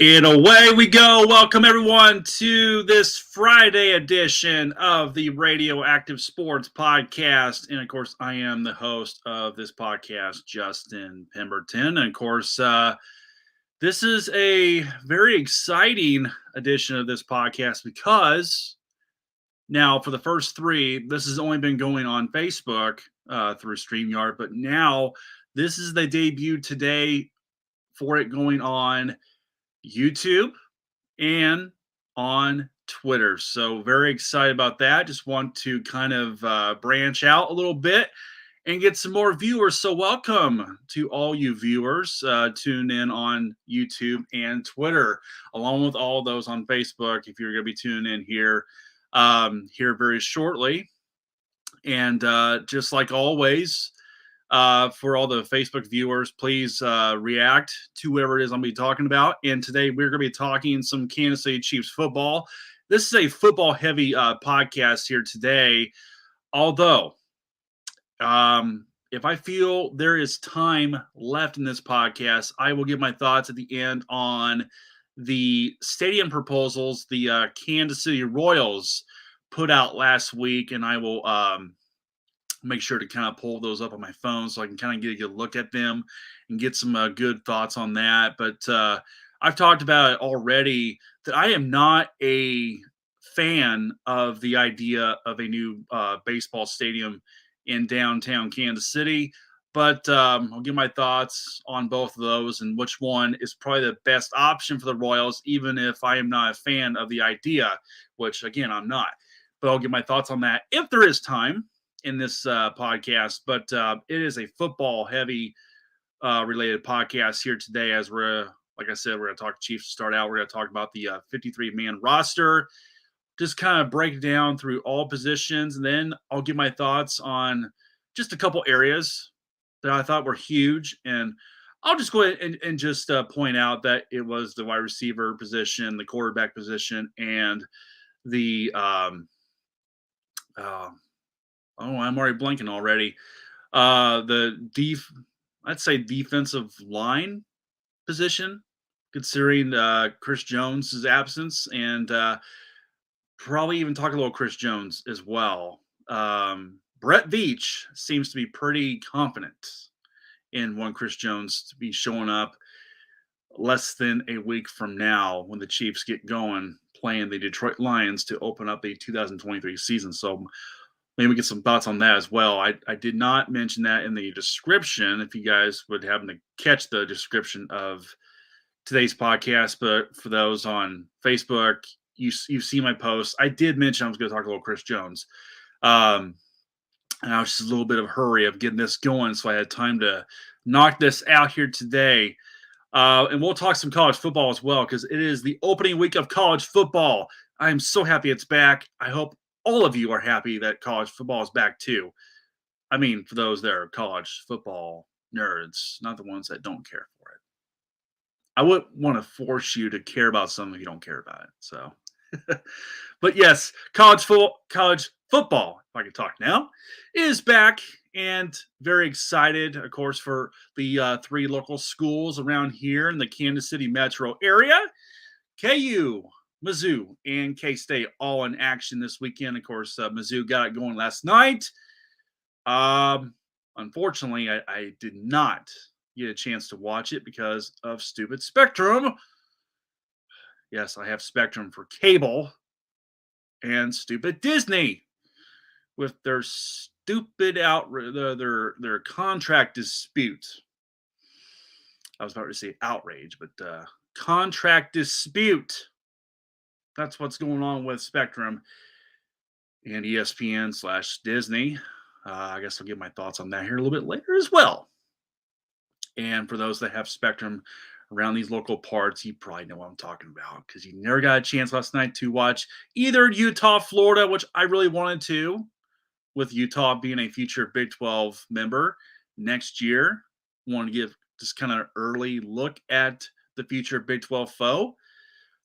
And away we go. Welcome everyone to this Friday edition of the Radioactive Sports Podcast. And of course, I am the host of this podcast, Justin Pemberton. And of course, this is a very exciting edition of this podcast because now for the first three, this has only been going on Facebook through StreamYard, but now this is the debut today for it going on YouTube and on Twitter. So very excited about that. Just want to kind of branch out a little bit and get some more viewers. So welcome to all you viewers tuned in on YouTube and Twitter, along with all those on Facebook. If you're going to be tuning in here very shortly, and just like always, for all the Facebook viewers, please react to whatever it is I'm going to be talking about. And today we're going to be talking some Kansas City Chiefs football. This is a football heavy podcast here today. Although, if I feel there is time left in this podcast, I will give my thoughts at the end on the stadium proposals the Kansas City Royals put out last week. And I will make sure to kind of pull those up on my phone so I can kind of get a good look at them and get some good thoughts on that. But I've talked about it already that I am not a fan of the idea of a new baseball stadium in downtown Kansas City. But I'll give my thoughts on both of those and which one is probably the best option for the Royals, even if I am not a fan of the idea, which again, I'm not. But I'll give my thoughts on that if there is time in this podcast. But it is a football heavy related podcast here today. As like I said, we're going to talk Chiefs to start out. We're going to talk about the 53-man roster, just kind of break down through all positions. And then I'll give my thoughts on just a couple areas that I thought were huge. And I'll just go ahead and just point out that it was the wide receiver position, the quarterback position, and the I'm already blanking already. I'd say defensive line position, considering Chris Jones' absence, and probably even talk a little Chris Jones as well. Brett Veach seems to be pretty confident in one Chris Jones to be showing up less than a week from now when the Chiefs get going playing the Detroit Lions to open up the 2023 season. So maybe get some thoughts on that as well. I did not mention that in the description. If you guys would happen to catch the description of today's podcast, but for those on Facebook, you've seen my post. I did mention I was going to talk a little Chris Jones. And I was just a little bit of a hurry of getting this going, so I had time to knock this out here today. And we'll talk some college football as well, because it is the opening week of college football. I am so happy it's back. I hope all of you are happy that college football is back too. I mean, for those that are college football nerds, not the ones that don't care for it. I wouldn't want to force you to care about something if you don't care about it. So, but yes, college football, if I can talk now, is back, and very excited, of course, for the three local schools around here in the Kansas City metro area. KU, Mizzou, and K-State all in action this weekend. Of course, Mizzou got it going last night. Unfortunately, I did not get a chance to watch it because of stupid Spectrum. Yes, I have Spectrum for cable, and stupid Disney with their stupid their contract dispute. I was about to say outrage, but contract dispute. That's what's going on with Spectrum and ESPN/Disney. I guess I'll give my thoughts on that here a little bit later as well. And for those that have Spectrum around these local parts, you probably know what I'm talking about, because you never got a chance last night to watch either Utah, Florida, which I really wanted to, with Utah being a future Big 12 member next year. Want to give just kind of an early look at the future Big 12 foe.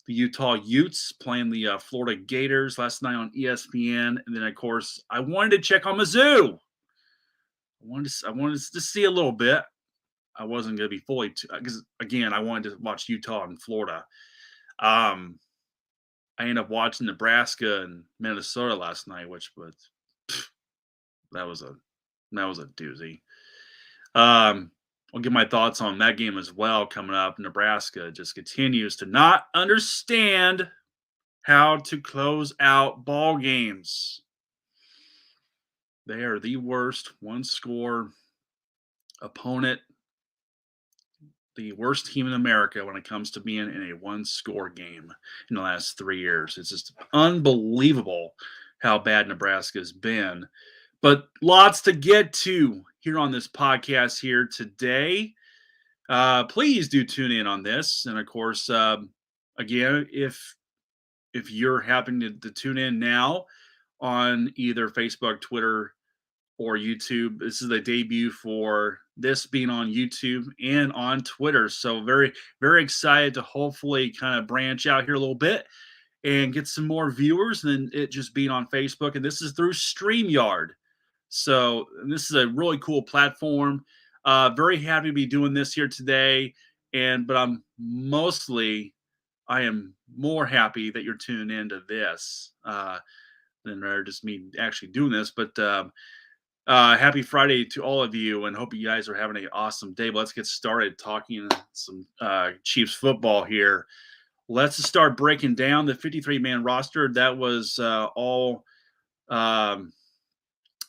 The Utah Utes playing the Florida Gators last night on ESPN. And then, of course, I wanted to check on Mizzou. I wanted to see a little bit. I wasn't going to be fully because again I wanted to watch Utah and Florida. Um, I ended up watching Nebraska and Minnesota last night, which was that was a that was a doozy. I'll give my thoughts on that game as well coming up. Nebraska just continues to not understand how to close out ball games. They are the worst one score opponent, the worst team in America when it comes to being in a one score game in the last 3 years. It's just unbelievable how bad Nebraska's been. But lots to get to here on this podcast here today. Please do tune in on this. And of course, again, if you're happening to tune in now on either Facebook, Twitter, or YouTube. This is the debut for this being on YouTube and on Twitter. So very, very excited to hopefully kind of branch out here a little bit and get some more viewers than it just being on Facebook. And this is through StreamYard. So this is a really cool platform. Very happy to be doing this here today. But I am more happy that you're tuning into this than rather just me actually doing this. But happy Friday to all of you, and hope you guys are having an awesome day. But let's get started talking some Chiefs football here. Let's start breaking down the 53-man roster. That was all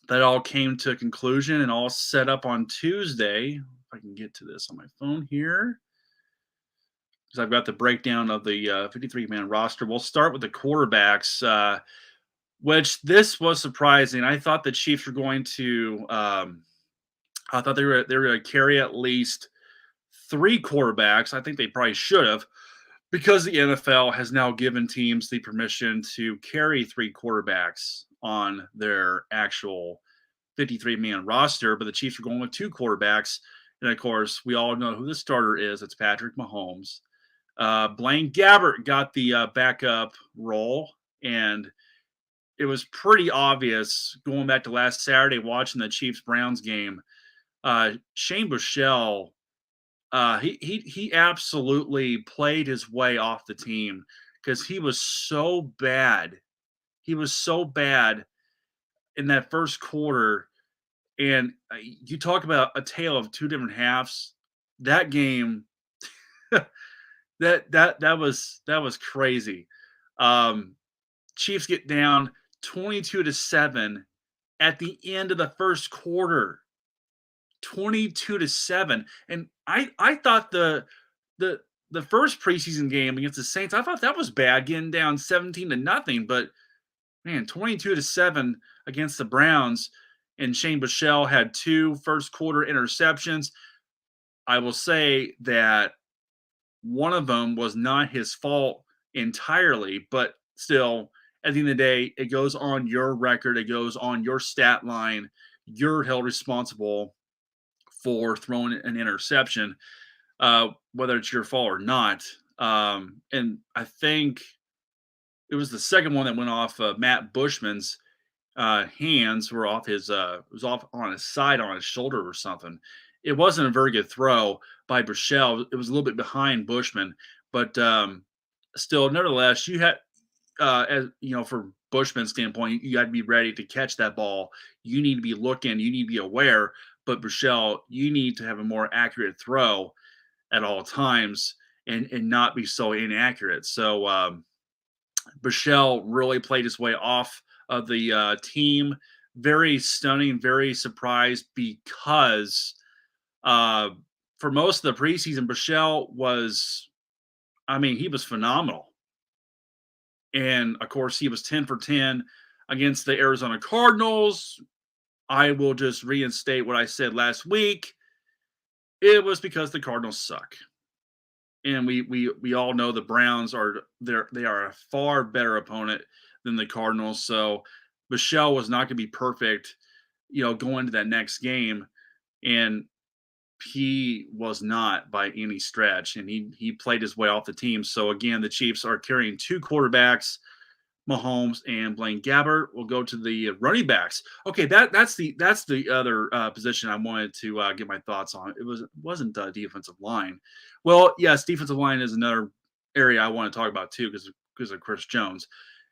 that all came to a conclusion and all set up on Tuesday. If I can get to this on my phone here, because I've got the breakdown of the 53-man roster. We'll start with the quarterbacks. Which this was surprising. I thought the Chiefs were going to. I thought they were going to carry at least 3 quarterbacks. I think they probably should have, because the NFL has now given teams the permission to carry 3 quarterbacks on their actual 53-man roster. But the Chiefs are going with 2 quarterbacks, and of course, we all know who the starter is. It's Patrick Mahomes. Blaine Gabbert got the backup role, and it was pretty obvious going back to last Saturday watching the Chiefs-Browns game. Shane Buechele, he absolutely played his way off the team because he was so bad. He was so bad in that first quarter. And you talk about a tale of 2 different halves. That game, that was crazy. Chiefs get down 22-7 at the end of the first quarter. 22-7. And I thought the first preseason game against the Saints, I thought that was bad, getting down 17-0. But man, 22-7 against the Browns, and Shane Buechele had 2 first quarter interceptions. I will say that one of them was not his fault entirely, but still, at the end of the day, it goes on your record. It goes on your stat line. You're held responsible for throwing an interception, whether it's your fault or not. And I think it was the second one that went off Matt Bushman's hands, were off his it was off on his side, on his shoulder or something. It wasn't a very good throw by Buechele. It was a little bit behind Bushman, but still, nevertheless, you had as you know, from Bushman's standpoint, you got to be ready to catch that ball. You need to be looking. You need to be aware. But Buechele, you need to have a more accurate throw at all times and not be so inaccurate. So Buechele really played his way off of the team. Very stunning, very surprised, because for most of the preseason, Buechele was, I mean, he was phenomenal. And of course, he was 10 for 10 against the Arizona Cardinals. I will just reinstate what I said last week. It was because the Cardinals suck. And we all know the Browns they are a far better opponent than the Cardinals. So Buechele was not going to be perfect, going into that next game. And he was not by any stretch, and he played his way off the team. So again, the Chiefs are carrying 2 quarterbacks. Mahomes and Blaine Gabbert. We'll go to the running backs. Okay, that's the other position I wanted to get my thoughts on. Wasn't defensive line. Well, yes, defensive line is another area I want to talk about too because of Chris Jones,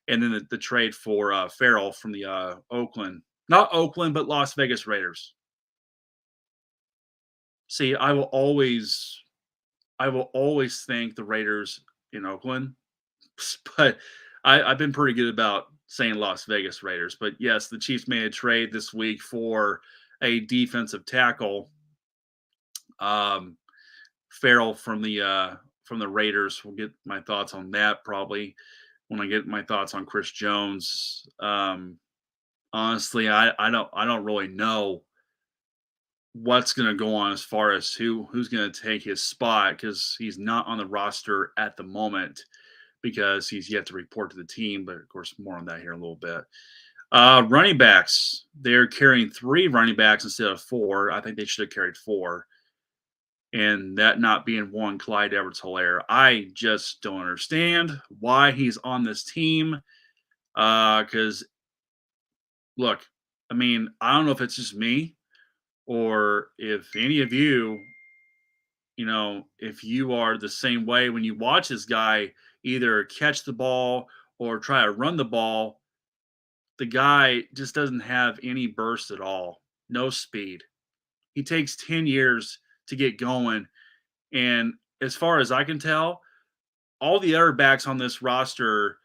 and then the trade for Farrell from the Oakland, not Oakland, but Las Vegas Raiders. See, I will always thank the Raiders in Oakland, but I've been pretty good about saying Las Vegas Raiders. But yes, the Chiefs made a trade this week for a defensive tackle, um, Farrell from the Raiders. We'll get my thoughts on that probably when I get my thoughts on Chris Jones. Honestly, I don't really know what's going to go on as far as who's going to take his spot because he's not on the roster at the moment because he's yet to report to the team. But of course, more on that here in a little bit. Running backs, they're carrying three running backs instead of four. I think they should have carried four. And that not being one, Clyde Edwards Hilaire. I just don't understand why he's on this team. Because, look, I mean, I don't know if it's just me or if any of you, if you are the same way when you watch this guy either catch the ball or try to run the ball, the guy just doesn't have any burst at all, no speed. He takes 10 years to get going. And as far as I can tell, all the other backs on this roster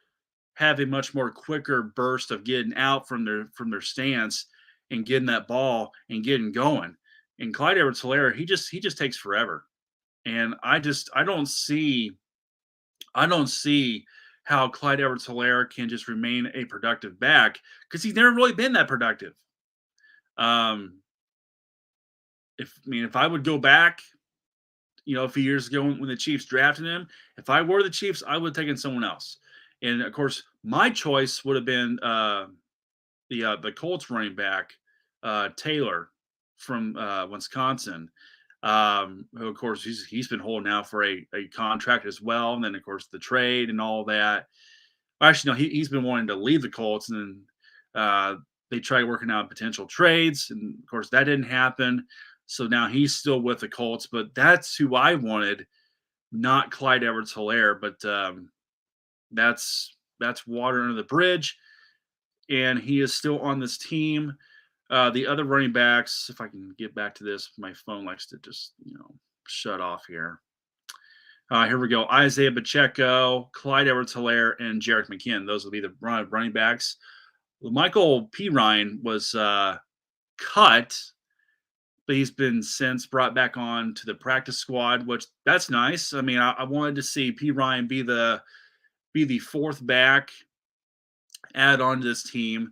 have a much more quicker burst of getting out from their stance and getting that ball and getting going. And Clyde Edwards Hilaire, he just takes forever. And I don't see how Clyde Edwards Hilaire can just remain a productive back because he's never really been that productive. Um, if I would go back, a few years ago when the Chiefs drafted him, if I were the Chiefs, I would have taken someone else. And of course, my choice would have been the Colts running back Taylor from Wisconsin. Who of course he's been holding out for a contract as well, and then of course the trade and all that. Actually, no, he's been wanting to leave the Colts, and then they tried working out potential trades, and of course that didn't happen. So now he's still with the Colts, but that's who I wanted, not Clyde Edwards Hilaire. But that's water under the bridge, and he is still on this team. The other running backs, if I can get back to this, my phone likes to just shut off here. Here we go. Isaiah Pacheco, Clyde Edwards Hilaire, and Jarek McKinn. Those will be the running backs. Michael P. Ryan was cut, but he's been since brought back on to the practice squad, which that's nice. I mean, I wanted to see P. Ryan be the fourth back add on to this team,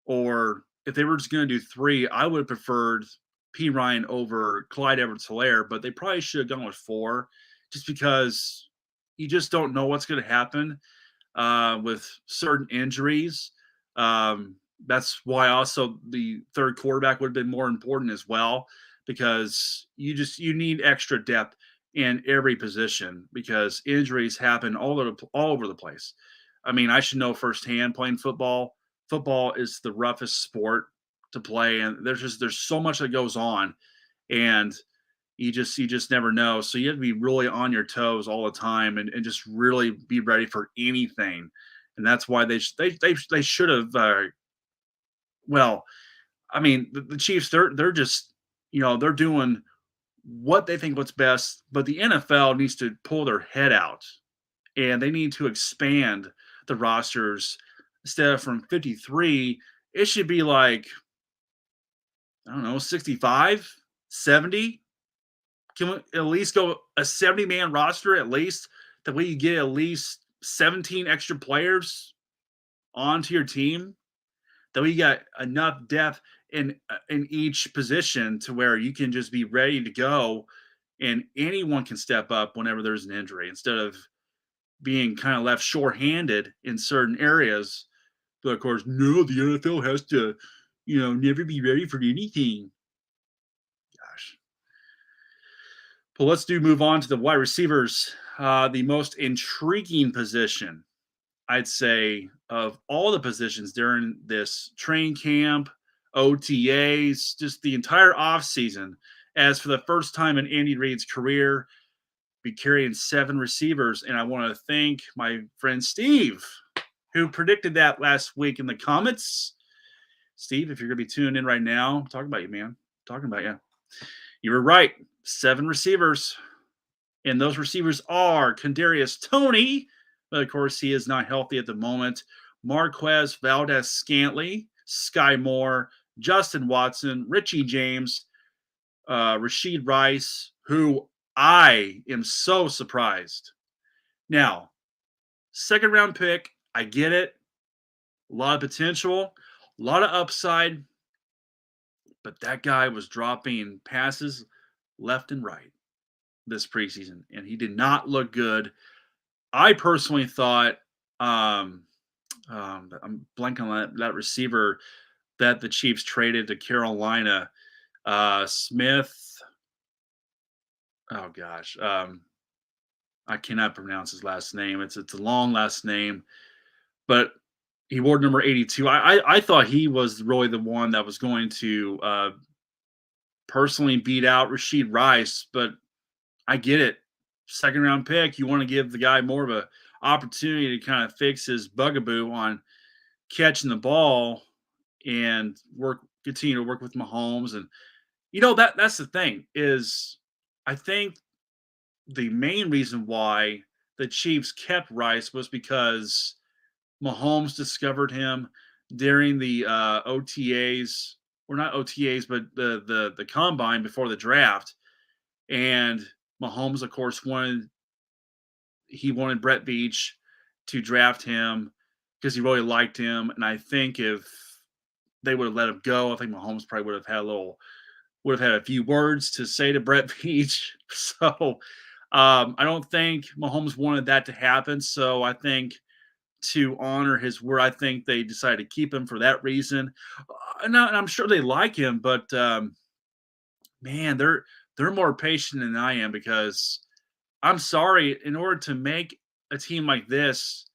or if they were just going to do three, I would have preferred P. Ryan over Clyde Edwards Hilaire, but they probably should have gone with four just because you just don't know what's going to happen with certain injuries. That's why also the third quarterback would have been more important as well because you need extra depth in every position because injuries happen all over the place. I mean, I should know firsthand playing football. Football is the roughest sport to play, and there's so much that goes on, and you just never know. So you have to be really on your toes all the time and just really be ready for anything. And that's why they should have. Well, I mean, the Chiefs they're just they're doing what they think what's best, but the NFL needs to pull their head out and they need to expand the rosters instead of from 53. It should be like I don't know 65, 70. Can we at least go a 70-man roster at least? That way you get at least 17 extra players onto your team. That way you got enough depth in each position to where you can just be ready to go, and anyone can step up whenever there's an injury instead of being kind of left short-handed in certain areas. But of course, no, the NFL has to, never be ready for anything. Gosh. But let's move on to the wide receivers, the most intriguing position I'd say, of all the positions during this train camp, OTAs, just the entire offseason, as for the first time in Andy Reid's career, be carrying 7 receivers. And I want to thank my friend Steve, who predicted that last week in the comments. Steve, if you're going to be tuning in right now, I'm talking about you, man. I'm talking about you. You were right. 7 receivers. And those receivers are Kadarius Toney, but of course he is not healthy at the moment. Marquez Valdez Scantley, Sky Moore, Justin Watson, Richie James, Rashid Rice, who I am so surprised. Now, second round pick, I get it. A lot of potential, a lot of upside, but that guy was dropping passes left and right this preseason, and he did not look good. I personally thought, I'm blanking on that receiver that the Chiefs traded to Carolina, Smith. Oh gosh, I cannot pronounce his last name. It's a long last name, but he wore number 82. I thought he was really the one that was going to personally beat out Rashid Rice, but I get it. Second round pick, you want to give the guy more of a opportunity to kind of fix his bugaboo on catching the ball and continue to work with Mahomes. And that's the thing is I think the main reason why the Chiefs kept Rice was because Mahomes discovered him during the OTAs, or not OTAs, but the combine before the draft. And Mahomes, of course, wanted Brett Veach to draft him because he really liked him. And I think if they would have let him go, I think Mahomes probably would have had a few words to say to Brett Veach. So I don't think Mahomes wanted that to happen. So I think to honor his word, I think they decided to keep him for that reason. And I'm sure they like him, but man, they're more patient than I am because I'm sorry, in order to make a team like this,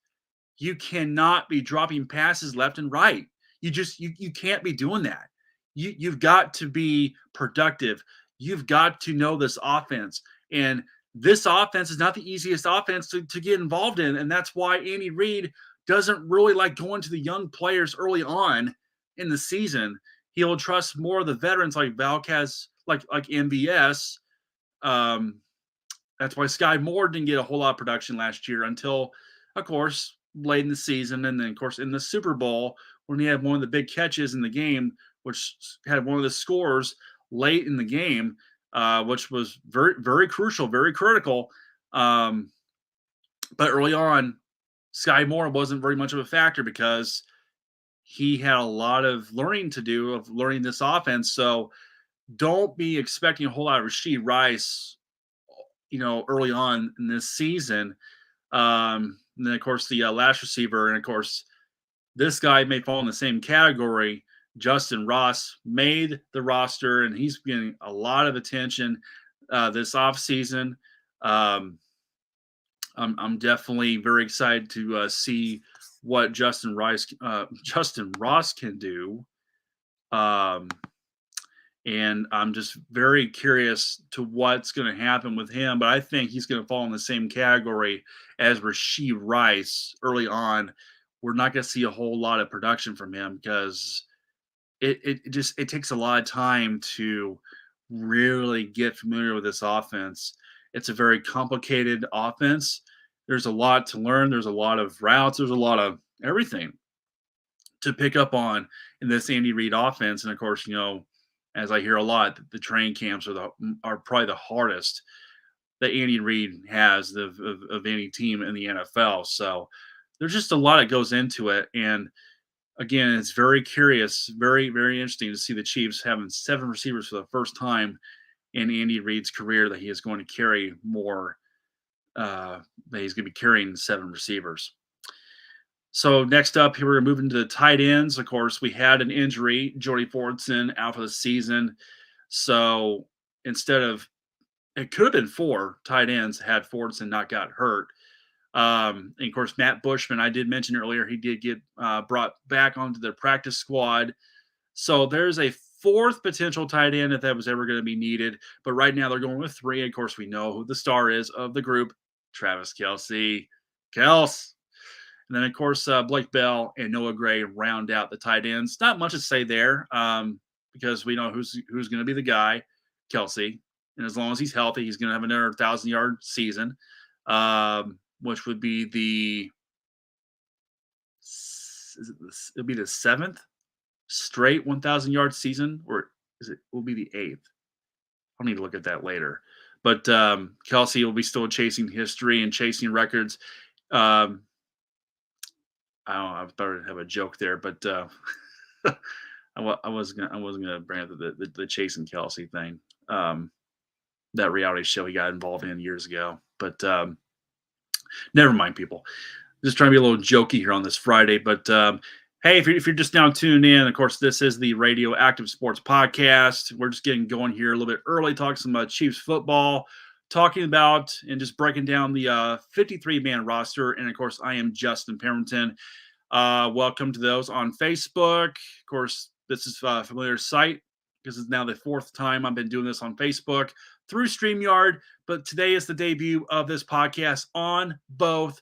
you cannot be dropping passes left and right. You can't be doing that. You've got to be productive. You've got to know this offense. And this offense is not the easiest offense to get involved in. And that's why Andy Reid doesn't really like going to the young players early on in the season. He'll trust more of the veterans like Valquez, like MVS. Um, that's why Sky Moore didn't get a whole lot of production last year until, of course, late in the season. And then, of course, in the Super Bowl, when he had one of the big catches in the game, which had one of the scores late in the game, which was very, very crucial, very critical. But early on, Sky Moore wasn't very much of a factor because he had a lot of learning to do of learning this offense. So don't be expecting a whole lot of Rashid Rice, early on in this season. And then, of course, the last receiver, and of course, this guy may fall in the same category. Justin Ross made the roster, and he's getting a lot of attention this offseason. I'm definitely very excited to see what Justin Ross can do. And I'm just very curious to what's going to happen with him. But I think he's going to fall in the same category as Rashid Rice early on. We're not going to see a whole lot of production from him because it takes a lot of time to really get familiar with this offense. It's a very complicated offense. There's a lot to learn. There's a lot of routes. There's a lot of everything to pick up on in this Andy Reid offense. And of course, as I hear a lot, the training camps are probably the hardest that Andy Reid has of any team in the NFL. So there's just a lot that goes into it. And again, it's very curious, very, very interesting to see the Chiefs having 7 receivers for the first time in Andy Reid's career, that he is going to carry more, that he's going to be carrying 7 receivers. So next up here, we're moving to the tight ends. Of course, we had an injury, Jordy Fordson out for the season. So instead of, it could have been 4 tight ends had Fordson not got hurt. And of course, Matt Bushman, I did mention earlier, he did get brought back onto the practice squad. So there's a fourth potential tight end if that was ever going to be needed. But right now they're going with three. Of course, we know who the star is of the group, Travis Kelsey. Kels. And then, of course, Blake Bell and Noah Gray round out the tight ends. Not much to say there because we know who's going to be the guy, Kelsey. And as long as he's healthy, he's going to have another 1,000-yard season, which would be it'll be the seventh straight 1,000-yard season, or will be the eighth? I'll need to look at that later. But Kelsey will be still chasing history and chasing records. Um, I don't know. I thought I'd have a joke there, but I wasn't gonna bring up the chasing Kelsey thing. That reality show he got involved in years ago. But never mind, people. Just trying to be a little jokey here on this Friday. But hey, if you're just now tuned in, of course, this is the Radio Active Sports Podcast. We're just getting going here a little bit early, talking some Chiefs football, talking about and just breaking down the 53-man roster. And of course, I am Justin Parrington. Welcome to those on Facebook. Of course, this is a familiar site because it's now the fourth time I've been doing this on Facebook through StreamYard. But today is the debut of this podcast on both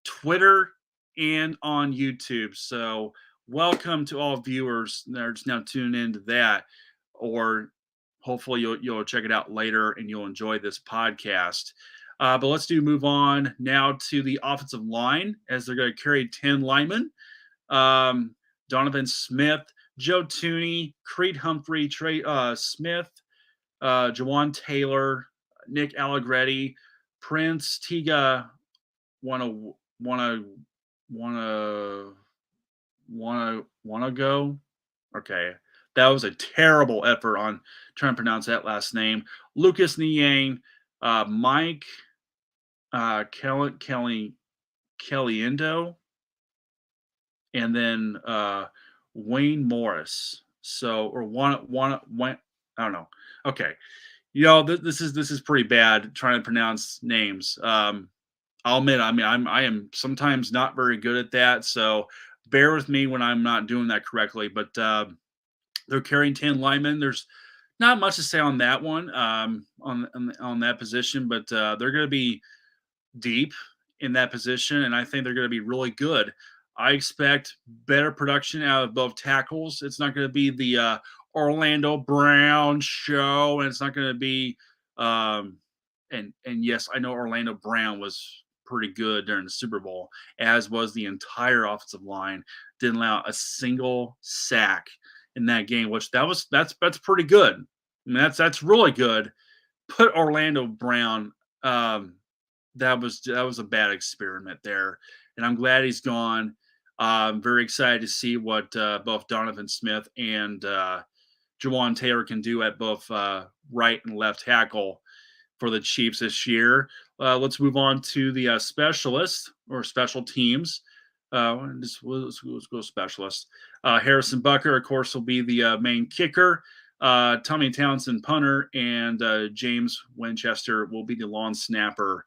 Twitter and on YouTube. So welcome to all viewers that are just now tuned into that, or hopefully you'll check it out later and you'll enjoy this podcast. But let's move on now to the offensive line as they're going to carry 10 linemen. Donovan Smith, Joe Tooney, Creed Humphrey, Trey Smith, Jawan Taylor, Nick Allegretti, Prince Tiga, wanna go. Okay, that was a terrible effort on trying to pronounce that last name. Lucas Niang, Mike Kellyendo, and then Wayne Morris. So or one I don't know. Okay, this is pretty bad trying to pronounce names. I'll admit, I am sometimes not very good at that, so bear with me when I'm not doing that correctly. But they're carrying 10 linemen. There's not much to say on that one, on that position, but they're going to be deep in that position, and I think they're going to be really good. I expect better production out of both tackles. It's not going to be the Orlando Brown show, and it's not going to be and yes, I know Orlando Brown was pretty good during the Super Bowl, as was the entire offensive line. Didn't allow a single sack in that game, which that's pretty good. I mean, that's really good. Put Orlando Brown. That was a bad experiment there, and I'm glad he's gone. I'm very excited to see what both Donovan Smith and Jawan Taylor can do at both right and left tackle for the Chiefs this year. Let's move on to the specialists or special teams. Let's go specialists. Harrison Butker, of course, will be the main kicker. Tommy Townsend, punter, and James Winchester will be the long snapper,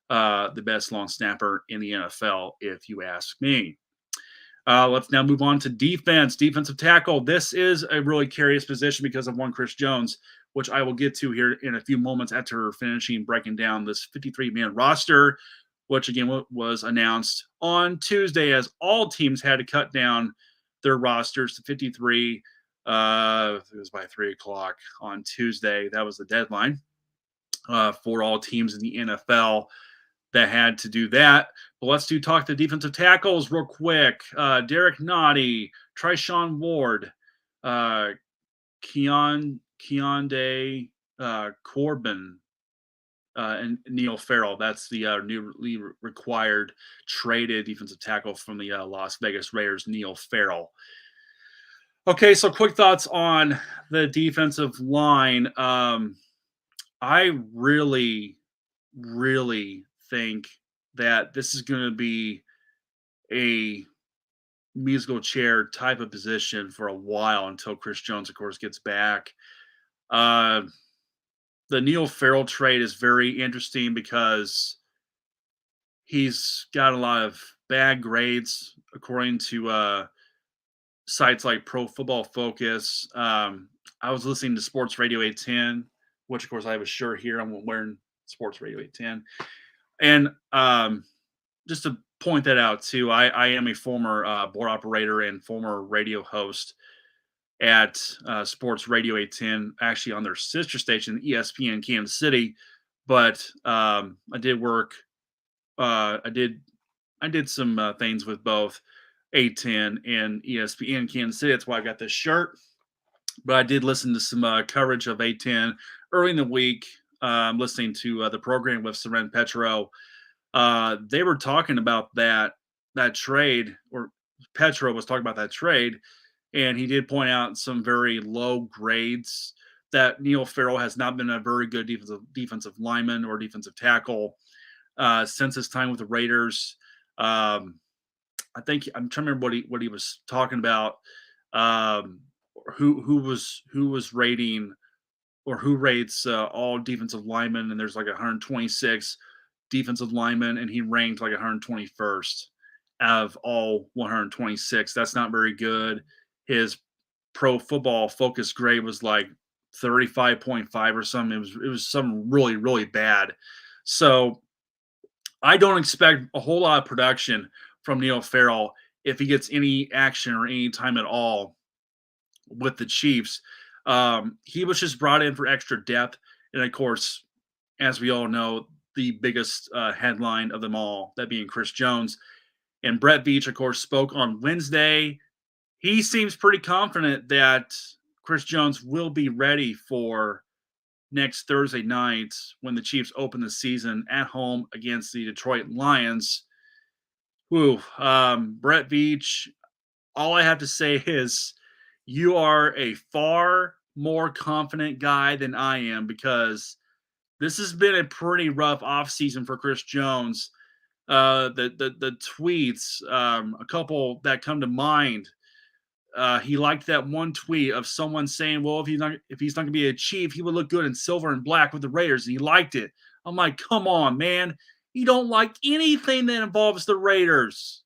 the best long snapper in the NFL, if you ask me. Let's now move on to defense. Defensive tackle. This is a really curious position because of one Chris Jones, which I will get to here in a few moments after finishing breaking down this 53-man roster, which again was announced on Tuesday as all teams had to cut down their rosters to 53. It was by 3 o'clock on Tuesday. That was the deadline for all teams in the NFL that had to do that. But let's talk the defensive tackles real quick. Derek Nottie, Trishawn Ward, Keondae Corbin, and Neil Farrell. That's the newly required traded defensive tackle from the Las Vegas Raiders, Neil Farrell. Okay, so quick thoughts on the defensive line. I really, really think that this is going to be a musical chair type of position for a while until Chris Jones, of course, gets back. The Neil Farrell trade is very interesting because He's got a lot of bad grades according to sites like Pro Football Focus. I was listening to Sports Radio 810, which of course I have a shirt here. I'm wearing Sports Radio 810. And just to point that out too, I am a former board operator and former radio host at Sports Radio 810, actually on their sister station, ESPN Kansas City. But I did work. I did some things with both 810 and ESPN Kansas City. That's why I got this shirt. But I did listen to some coverage of 810 early in the week. Listening to the program with Seren Petro. They were talking about that trade, or Petro was talking about that trade, and he did point out some very low grades that Neil Farrell has not been a very good defensive lineman or defensive tackle since his time with the Raiders. I think I'm trying to remember what he was talking about. Um, who was rating, or who rates all defensive linemen, and there's like 126 defensive linemen, and he ranked like 121st out of all 126. That's not very good. His Pro Football Focus grade was like 35.5 or something. It was something really bad. So I don't expect a whole lot of production from Neil Farrell if he gets any action or any time at all with the Chiefs. He was just brought in for extra depth. And of course, as we all know, the biggest headline of them all, that being Chris Jones. And Brett Veach, of course, spoke on Wednesday. He seems pretty confident that Chris Jones will be ready for next Thursday night when the Chiefs open the season at home against the Detroit Lions. Whew. Brett Veach, all I have to say is you are a far more confident guy than I am, because this has been a pretty rough offseason for Chris Jones. The tweets, a couple that come to mind. He liked that one tweet of someone saying, "Well, if he's not going to be a Chief, he would look good in silver and black with the Raiders," and he liked it. I'm like, come on, man! You don't like anything that involves the Raiders.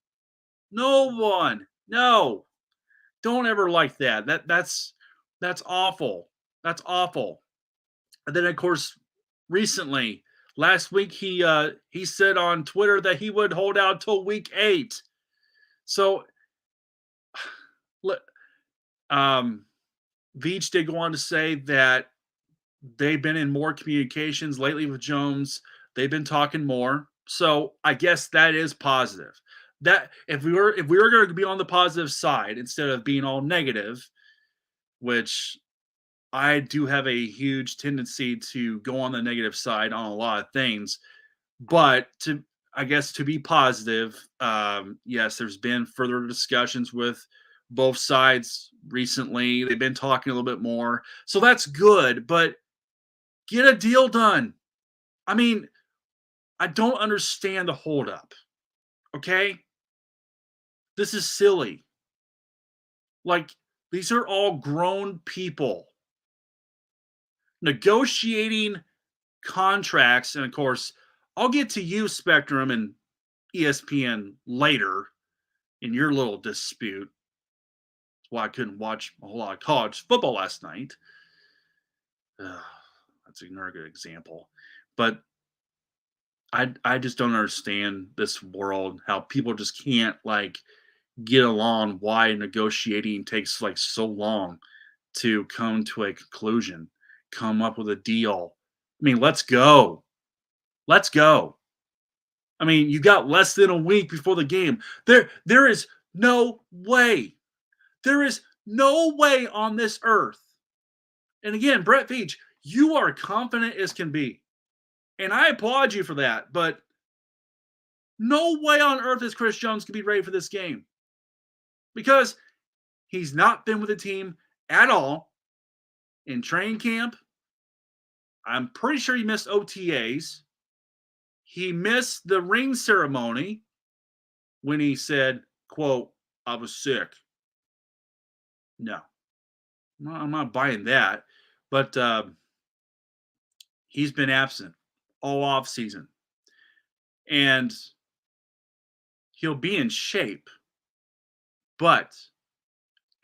No one, no, don't ever like that. That's awful. That's awful. And then, of course, recently, last week, he said on Twitter that he would hold out till week 8. So, um, Veach did go on to say that they've been in more communications lately with Jones. They've been talking more. So I guess that is positive. That if we were going to be on the positive side instead of being all negative, which I do have a huge tendency to go on the negative side on a lot of things, but I guess to be positive, yes, there's been further discussions with both sides recently. They've been talking a little bit more, so that's good. But get a deal done. I mean, I don't understand the holdup. Okay, this is silly. Like, these are all grown people negotiating contracts, and of course, I'll get to you, Spectrum and ESPN, later in your little dispute. That's why I couldn't watch a whole lot of college football last night. That's another good example. But I just don't understand this world, how people just can't like get along, why negotiating takes like so long to come to a conclusion, come up with a deal. I mean, let's go. Let's go. I mean, you got less than a week before the game. There is no way. There is no way on this earth. And again, Brett Veach, you are confident as can be. And I applaud you for that. But no way on earth is Chris Jones going to be ready for this game, because he's not been with the team at all in training camp. I'm pretty sure he missed OTAs. He missed the ring ceremony when he said, quote, "I was sick." No, I'm not buying that. But he's been absent all off season. And He'll be in shape, but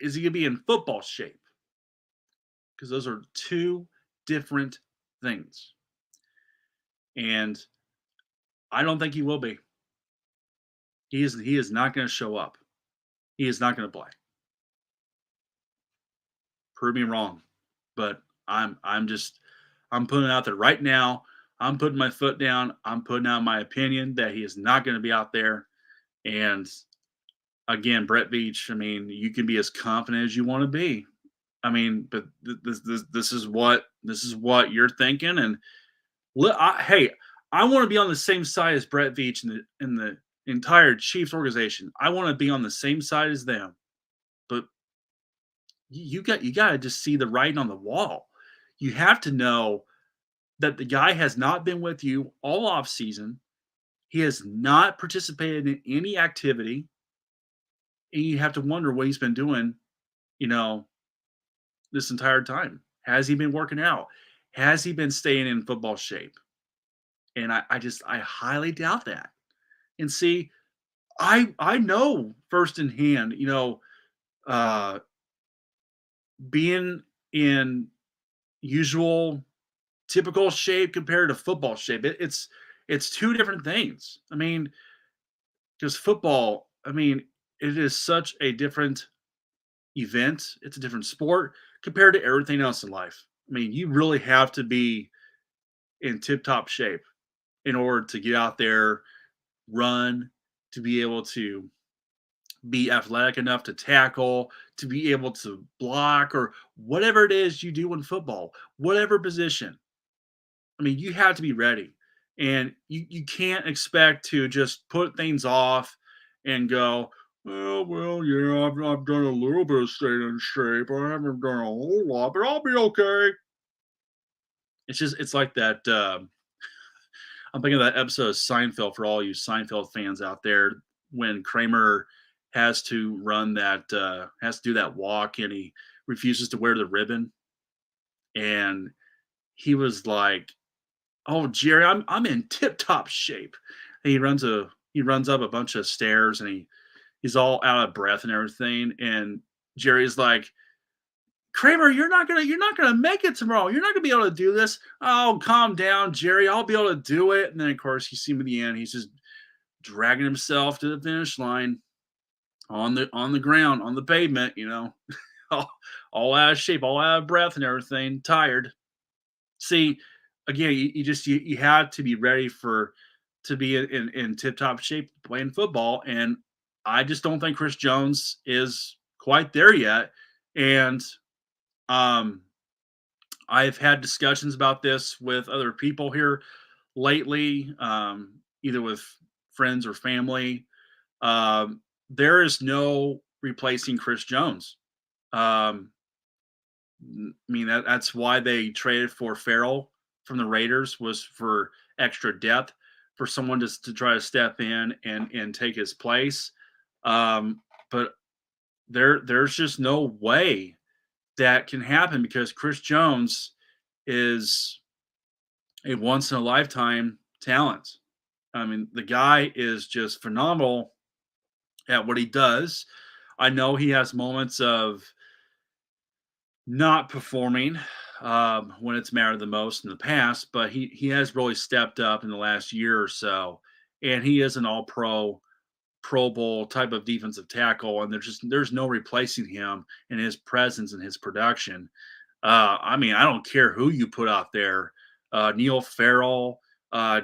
is he going to be in football shape? Because those are two different things. And I don't think he will be. He is not going to show up. He is not going to play. Prove me wrong, but I'm putting it out there right now. I'm putting my foot down. I'm putting out my opinion that he is not going to be out there. And again, Brett Veach, I mean, you can be as confident as you want to be. I mean, but this is what you're thinking. And hey, I want to be on the same side as Brett Veach in the entire Chiefs organization. I want to be on the same side as them. But you got to just see the writing on the wall. You have to know that the guy has not been with you all off season. He has not participated in any activity, and you have to wonder what he's been doing, you know, this entire time. Has he been working out? Has he been staying in football shape? And I highly doubt that. And see, I know first in hand, uh, being in usual typical shape compared to football shape. It's two different things. I mean, because football, I mean, it is such a different event. It's a different sport compared to everything else in life. I mean, you really have to be in tip top shape in order to get out there, run, to be able to be athletic enough to tackle, to be able to block, or whatever it is you do in football, whatever position. I mean, you have to be ready. And you can't expect to just put things off and go, well, yeah, I've done a little bit of staying in shape. I haven't done a whole lot, but I'll be okay. It's like that. I'm thinking of that episode of Seinfeld for all you Seinfeld fans out there when Kramer has to do that walk and he refuses to wear the ribbon and he was like, "Oh, Jerry, I'm in tip top shape." And he runs up a bunch of stairs and he's all out of breath and everything. And Jerry's like, "Kramer, you're not gonna make it tomorrow. You're not gonna be able to do this. Oh, calm down, Jerry. I'll be able to do it." And then of course you see him at the end. He's just dragging himself to the finish line on the ground, on the pavement, all, all out of shape, all out of breath and everything, tired. See, again, you had to be ready to be in tip top shape playing football, and I just don't think Chris Jones is quite there yet. And um, I've had discussions about this with other people here lately, either with friends or family. There is no replacing Chris Jones. Um, I mean that's why they traded for Farrell from the Raiders was for extra depth for someone to try to step in and take his place. But there's just no way that can happen because Chris Jones is a once in a lifetime talent. I mean, the guy is just phenomenal at what he does. I know he has moments of not performing when it's mattered the most in the past, but he has really stepped up in the last year or so, and he is an All Pro, Pro Bowl type of defensive tackle, and there's no replacing him and his presence and his production. I mean, I don't care who you put out there, Neil Farrell,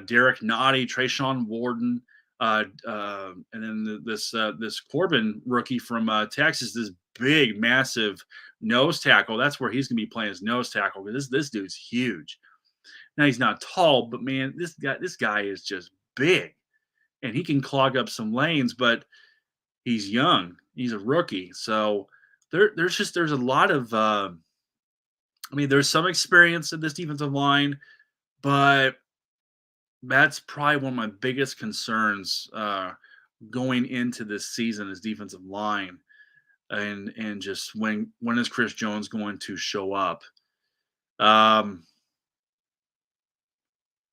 Derek Nottie, Trayshawn Warden. And then this Corbin rookie from Texas, this big, massive nose tackle. That's where he's going to be playing his nose tackle because this dude's huge. Now he's not tall, but man, this guy is just big, and he can clog up some lanes. But he's young. He's a rookie, so there's a lot of. I mean, there's some experience in this defensive line, but that's probably one of my biggest concerns going into this season is defensive line and just when is Chris Jones going to show up? Um,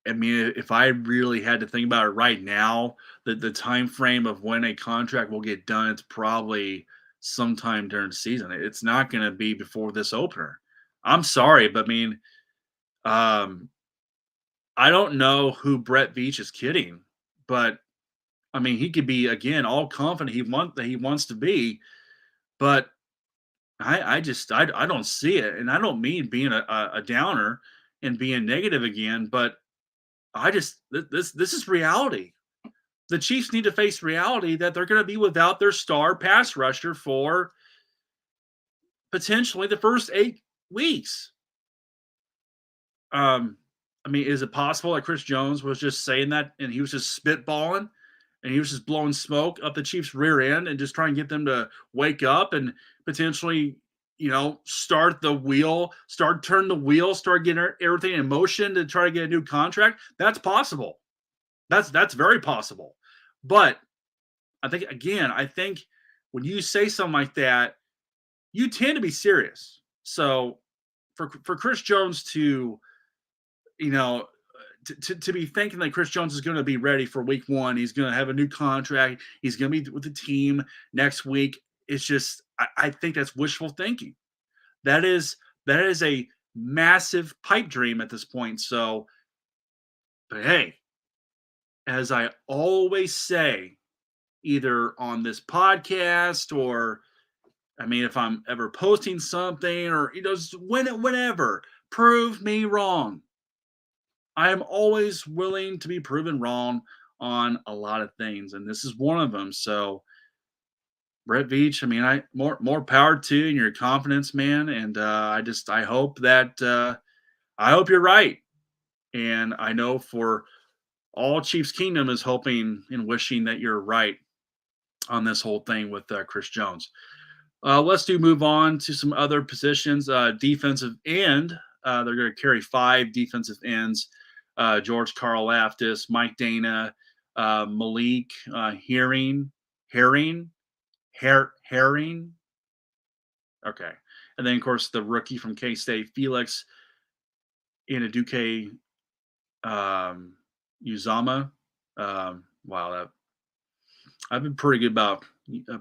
I mean, if I really had to think about it right now, the time frame of when a contract will get done, it's probably sometime during the season. It's not going to be before this opener. I'm sorry, but I mean, um, I don't know who Brett Veach is kidding, but I mean, he could be again all confident he wants to be, but I don't see it, and I don't mean being a downer and being negative again, but this is reality. The Chiefs need to face reality that they're going to be without their star pass rusher for potentially the first 8 weeks. Um, I mean, is it possible that Chris Jones was just saying that and he was just spitballing and he was just blowing smoke up the Chiefs' rear end and just trying to get them to wake up and potentially, start turn the wheel, start getting everything in motion to try to get a new contract? That's possible. That's very possible. But I think when you say something like that, you tend to be serious. So for Chris Jones to, you know, to be thinking that Chris Jones is going to be ready for week one, he's going to have a new contract, he's going to be with the team next week. It's just, I think that's wishful thinking. That is a massive pipe dream at this point. So, but hey, as I always say, either on this podcast or I mean, if I'm ever posting something or just whenever, prove me wrong. I am always willing to be proven wrong on a lot of things, and this is one of them. So, Brett Veach, I mean, I more power to you and your confidence, man. And I hope that I hope you're right, and I know for all Chiefs Kingdom is hoping and wishing that you're right on this whole thing with Chris Jones. Let's move on to some other positions. Defensive end. They're going to carry 5 defensive ends. George Karlaftis, Mike Dana, Malik Herring, Herring. Okay, and then of course the rookie from K State, Felix Inaduke Uzama. Wow, that I've been pretty good about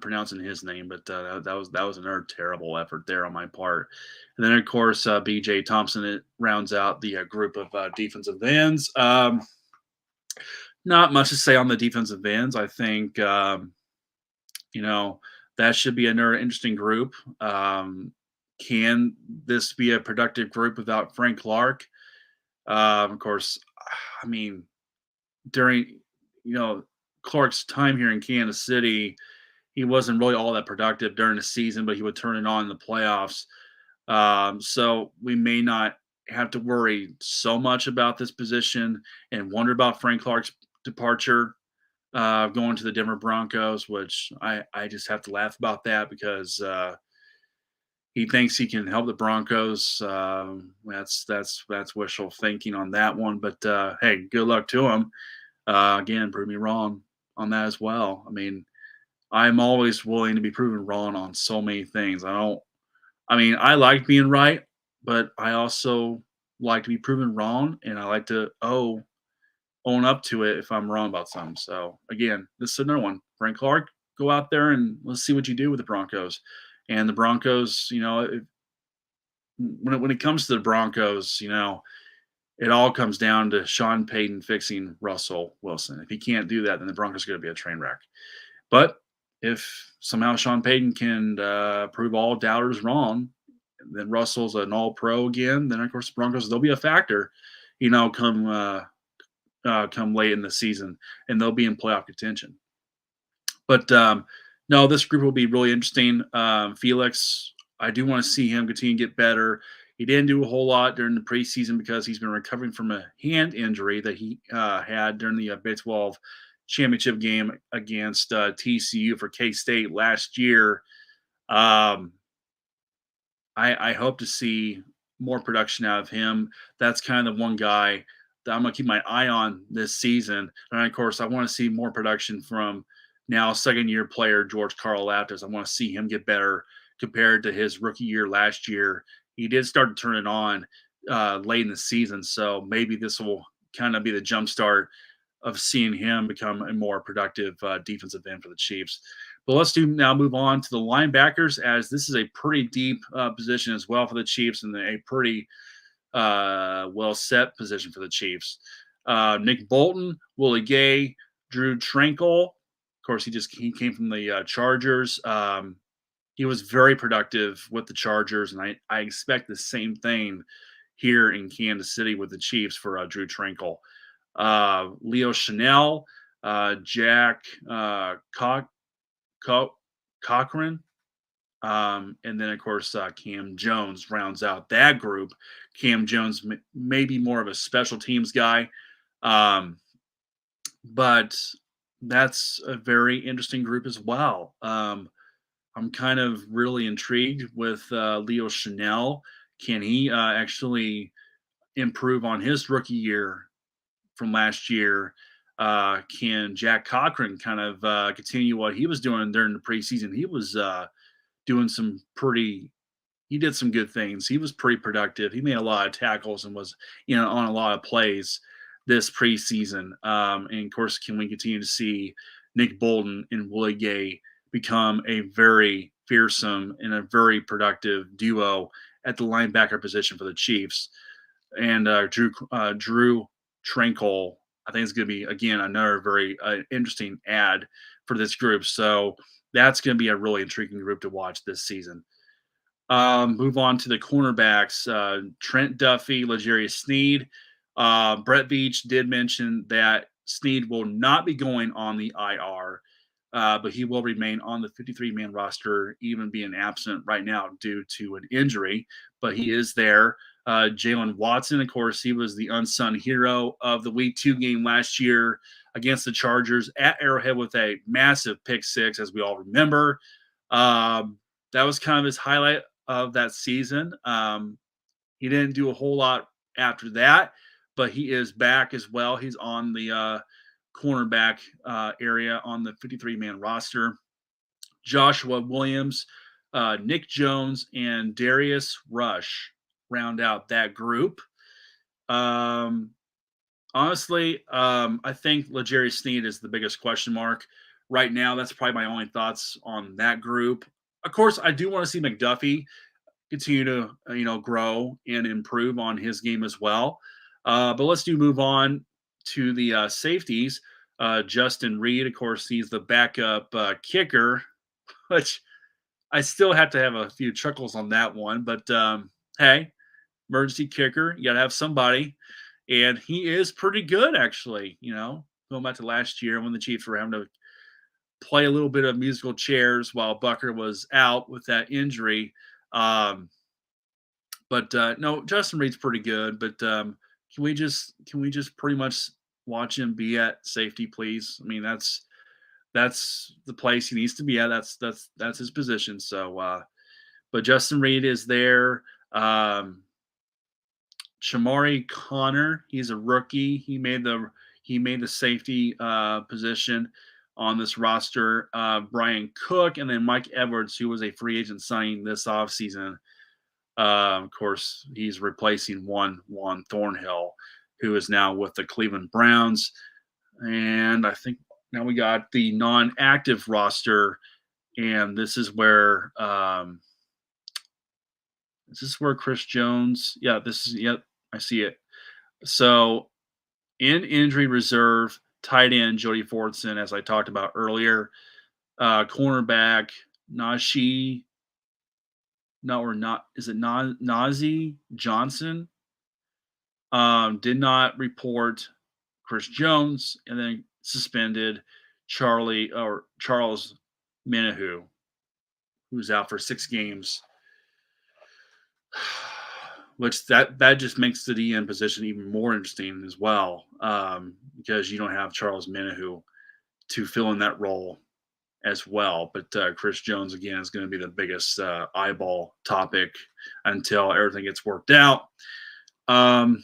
pronouncing his name, but that was another terrible effort there on my part. And then of course B.J. Thompson, it rounds out the group of defensive ends. Not much to say on the defensive ends. I think you know that should be another interesting group. Can this be a productive group without Frank Clark? Of course, I mean during Clark's time here in Kansas City, he wasn't really all that productive during the season, but he would turn it on in the playoffs. So we may not have to worry so much about this position and wonder about Frank Clark's departure going to the Denver Broncos, which I just have to laugh about that because he thinks he can help the Broncos. That's wishful thinking on that one. But hey, good luck to him. Again, prove me wrong on that as well. I mean, I'm always willing to be proven wrong on so many things. I mean, I like being right, but I also like to be proven wrong, and I like to own up to it if I'm wrong about something. So again, this is another one. Frank Clark, go out there and let's see what you do with the Broncos. And the Broncos, when it comes to the Broncos, it all comes down to Sean Payton fixing Russell Wilson. If he can't do that, then the Broncos are going to be a train wreck. But if somehow Sean Payton can prove all doubters wrong, then Russell's an all-pro again, then of course the Broncos they'll be a factor, come late in the season, and they'll be in playoff contention. But no, this group will be really interesting. Felix, I do want to see him continue to get better. He didn't do a whole lot during the preseason because he's been recovering from a hand injury that he had during the Big 12 championship game against TCU for K-State last year. I hope to see more production out of him. That's kind of the one guy that I'm going to keep my eye on this season. And of course, I want to see more production from now second-year player George Karlaftis. I want to see him get better compared to his rookie year last year. He did start to turn it on late in the season, so maybe this will kind of be the jump start of seeing him become a more productive defensive end for the Chiefs. But let's do now move on to the linebackers, as this is a pretty deep position as well for the Chiefs, and a pretty well set position for the Chiefs. Nick Bolton, Willie Gay, Drew Tranquil. Of course, he came from the Chargers. He was very productive with the Chargers, and I expect the same thing here in Kansas City with the Chiefs for Drew Tranquil. Leo Chanel, Jack Cochran, and then of course Cam Jones rounds out that group. Cam Jones may be more of a special teams guy, um, but that's a very interesting group as well. I'm kind of really intrigued with Leo Chanel. Can he actually improve on his rookie year from last year? Can Jack Cochran kind of continue what he was doing during the preseason? He was doing some pretty. He did some good things. He was pretty productive. He made a lot of tackles and was, on a lot of plays this preseason. And of course, can we continue to see Nick Bolton and Willie Gay become a very fearsome and a very productive duo at the linebacker position for the Chiefs? And Drew Tranquil, I think it's going to be again another very interesting ad for this group. So that's going to be a really intriguing group to watch this season. Move on to the cornerbacks. Trent Duffy, L'Jarius Sneed. Brett Veach did mention that Sneed will not be going on the IR, but he will remain on the 53-man roster, even being absent right now due to an injury. But he is there. Jalen Watson, of course, he was the unsung hero of the Week 2 game last year against the Chargers at Arrowhead with a massive pick six, as we all remember. That was kind of his highlight of that season. He didn't do a whole lot after that, but he is back as well. He's on the cornerback area on the 53-man roster. Joshua Williams, Nick Jones, and Darius Rush round out that group. Honestly, I think L'Jarius Sneed is the biggest question mark right now. That's probably my only thoughts on that group. Of course, I do want to see McDuffie continue to grow and improve on his game as well. But let's move on to the safeties. Justin Reed, of course, he's the backup kicker, which I still have to have a few chuckles on that one. But hey, emergency kicker, you got to have somebody. And he is pretty good, actually. Going back to last year when the Chiefs were having to play a little bit of musical chairs while Bucker was out with that injury. But no, Justin Reed's pretty good. But can we just pretty much watch him be at safety, please? I mean, that's the place he needs to be at. That's his position. So, but Justin Reed is there. Shamari Connor, he's a rookie. He made the safety position on this roster. Brian Cook, and then Mike Edwards, who was a free agent signing this offseason. Of course, he's replacing Juan Thornhill, who is now with the Cleveland Browns. And I think now we got the non-active roster, and this is where Chris Jones. Yeah, I see it. So in injury reserve, tight end Jody Fortson, as I talked about earlier, cornerback Najee. No, or not. Is it Najee Johnson? Did not report. Chris Jones, and then suspended Charles Minahu, who's out for 6 games. Which that just makes the DN position even more interesting as well, because you don't have Charles Minahu to fill in that role as well. But Chris Jones, again, is going to be the biggest eyeball topic until everything gets worked out. And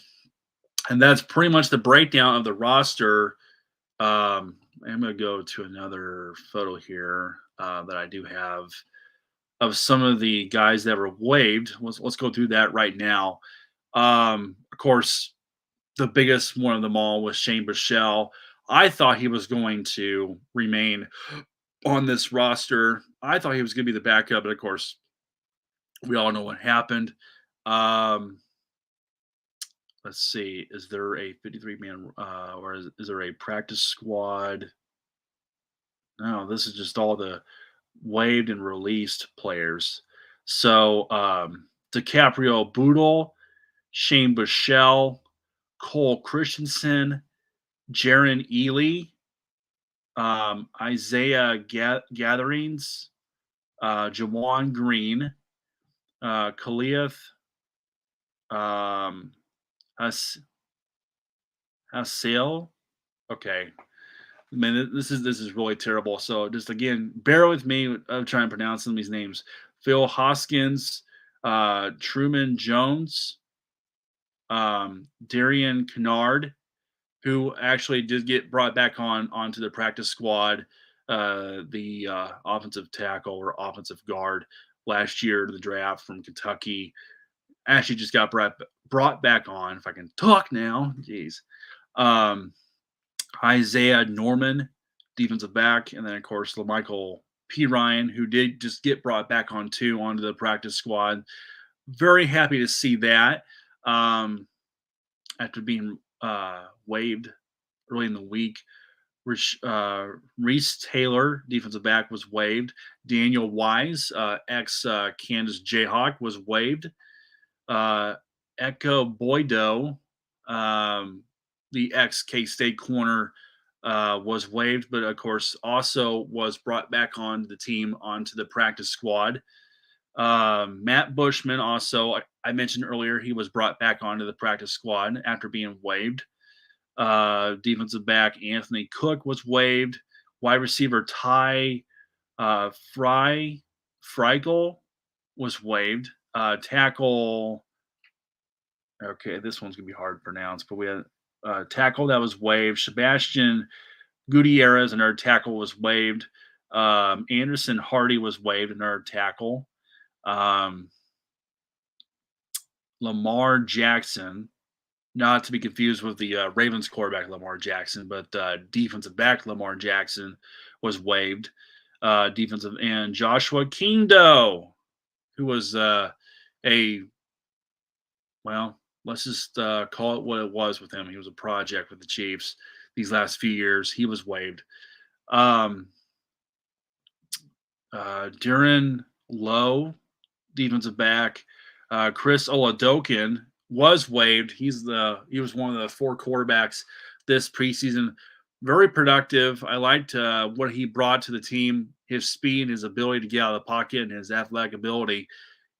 that's pretty much the breakdown of the roster. I'm going to go to another photo here that I do have of some of the guys that were waived. Let's go through that right now. Of course, the biggest one of them all was Shane Buechele. I thought he was going to remain on this roster. I thought he was going to be the backup, but of course, we all know what happened. Um, let's see, is there a 53 man or is there a practice squad? No, this is just all the waived and released players. So DiCaprio Boodle, Shane Buechele, Cole Christensen, Jaron Ely, Isaiah Gatherings, Jawan Green, Khalif um, Has- Hasil. Okay, man, this is really terrible. So just again, bear with me. I'm trying to pronounce some of these names. Phil Hoskins, Truman Jones, Darian Kennard, who actually did get brought back onto the practice squad, the offensive tackle or offensive guard last year to the draft from Kentucky. Actually, just got brought back on. If I can talk now, jeez. Um, Isaiah Norman, defensive back, and then of course Lamichael P. Ryan, who did just get brought back onto the practice squad. Very happy to see that after being waived early in the week. Reese Taylor, defensive back, was waived. Daniel Wise, ex Kansas Jayhawk, was waived. Echo Boydo, the ex K State corner, was waived, but of course also was brought back onto the team, onto the practice squad. Matt Bushman, also, I mentioned earlier, he was brought back onto the practice squad after being waived. Defensive back Anthony Cook was waived. Wide receiver Ty Freigel was waived. Tackle, okay, this one's gonna be hard to pronounce, but we had tackle that was waived. Sebastian Gutierrez, another tackle, was waived. Anderson Hardy was waived, another tackle. Um, Lamar Jackson, not to be confused with the Ravens quarterback Lamar Jackson, but defensive back Lamar Jackson was waived. Defensive end Joshua Kingdo, who was a well, let's just call it what it was with him. He was a project with the Chiefs these last few years. He was waived. Um, Duran Lowe, defensive back. Chris Oladokin was waived. He was one of the four quarterbacks this preseason. Very productive. I liked what he brought to the team. His speed, his ability to get out of the pocket, and his athletic ability.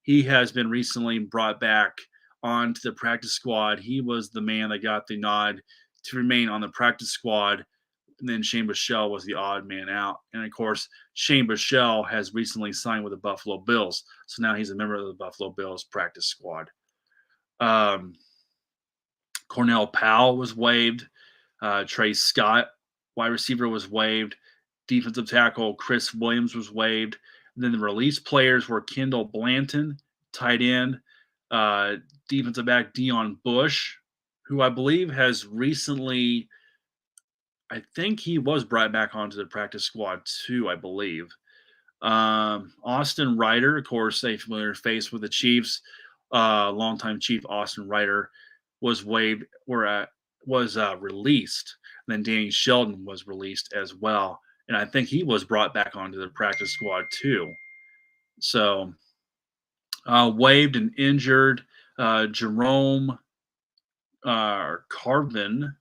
He has been recently brought back onto the practice squad. He was the man that got the nod to remain on the practice squad. And then Shane Buechele was the odd man out. And of course, Shane Buechele has recently signed with the Buffalo Bills. So now he's a member of the Buffalo Bills practice squad. Um, Cornell Powell was waived. Trey Scott, wide receiver, was waived. Defensive tackle Chris Williams was waived. And then the released players were Kendall Blanton, tight end, uh, defensive back Dion Bush, who I believe has recently, I think he was brought back onto the practice squad too, I believe. Austin Ryder, of course, a familiar face with the Chiefs, longtime Chief Austin Ryder was waived or was released. And then Danny Sheldon was released as well, and I think he was brought back onto the practice squad too. So waived and injured. Jerome Carvin,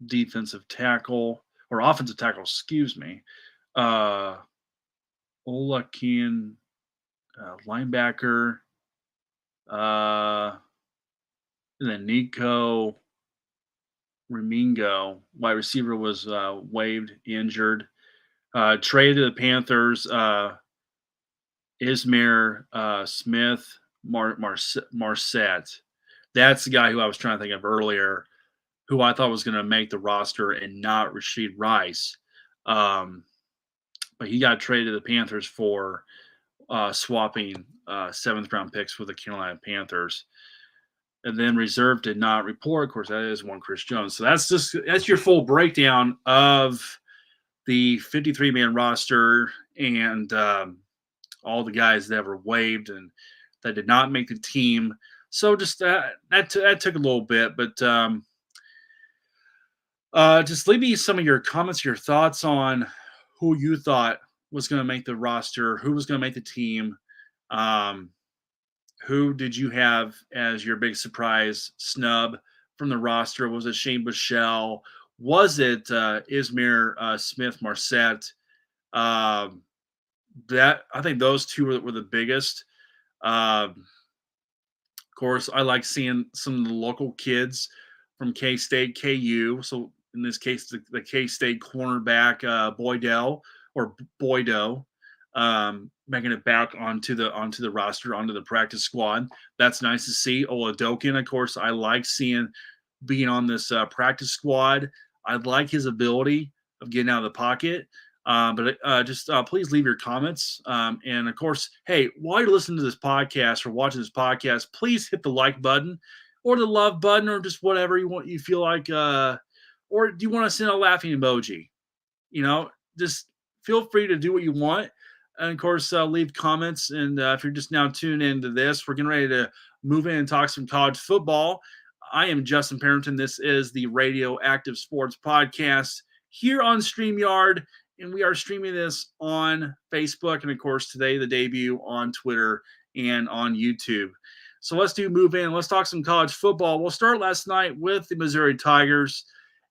defensive tackle or offensive tackle, excuse me. Uh, Ola Keen, linebacker. Uh, and then Nico Remingo, wide receiver, was waived, injured. Traded to the Panthers. Ismair Smith Marset. That's the guy who I was trying to think of earlier, who I thought was going to make the roster and not Rashid Rice. But he got traded to the Panthers for swapping seventh round picks with the Carolina Panthers. And then reserve did not report. Of course, that is one Chris Jones. So that's your full breakdown of the 53-man roster and all the guys that were waived and that did not make the team. So just that took a little bit, but just leave me some of your comments, your thoughts on who you thought was going to make the roster, who was going to make the team. Um, who did you have as your big surprise snub from the roster? Was it Shane Buechele? Was it Ismair Smith Marset? Um, that I think those two were the biggest. Of course, I like seeing some of the local kids from K State, KU. So in this case, the K State cornerback Boydell or Boydo making it back onto the roster, onto the practice squad. That's nice to see. Oladokin, of course, I like seeing being on this practice squad. I like his ability of getting out of the pocket. But just please leave your comments. And of course, hey, while you're listening to this podcast or watching this podcast, please hit the like button or the love button or just whatever you want. You feel like, or do you want to send a laughing emoji? Just feel free to do what you want. And of course, leave comments. And if you're just now tuned into this, we're getting ready to move in and talk some college football. I am Justin Parrington. This is the Radio Active Sports Podcast here on StreamYard. And we are streaming this on Facebook. And of course, today, the debut on Twitter and on YouTube. So let's move in. Let's talk some college football. We'll start last night with the Missouri Tigers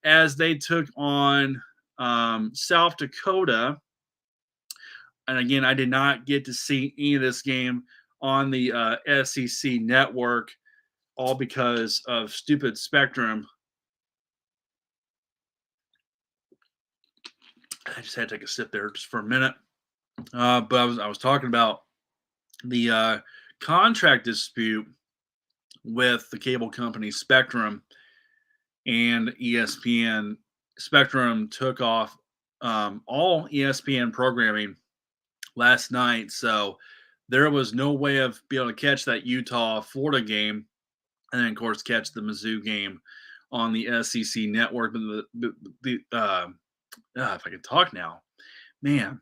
as they took on South Dakota. And again, I did not get to see any of this game on the SEC network, all because of stupid Spectrum. I just had to take a sip there just for a minute. But I was talking about the contract dispute with the cable company Spectrum and ESPN. Spectrum took off all ESPN programming last night, so there was no way of being able to catch that Utah-Florida game, and then of course catch the Mizzou game on the SEC network. But if I can talk now, man,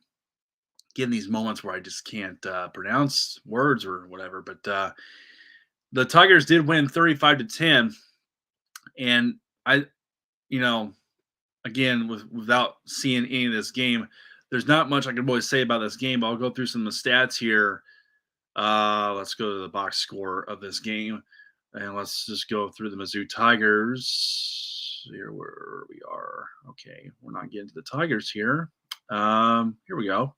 getting these moments where I just can't pronounce words or whatever. But the Tigers did win 35-10, and I, again, without seeing any of this game, there's not much I can really say about this game. But I'll go through some of the stats here. Let's go to the box score of this game, and let's just go through the Mizzou Tigers. Here where we are. Okay, we're not getting to the Tigers here. Here we go.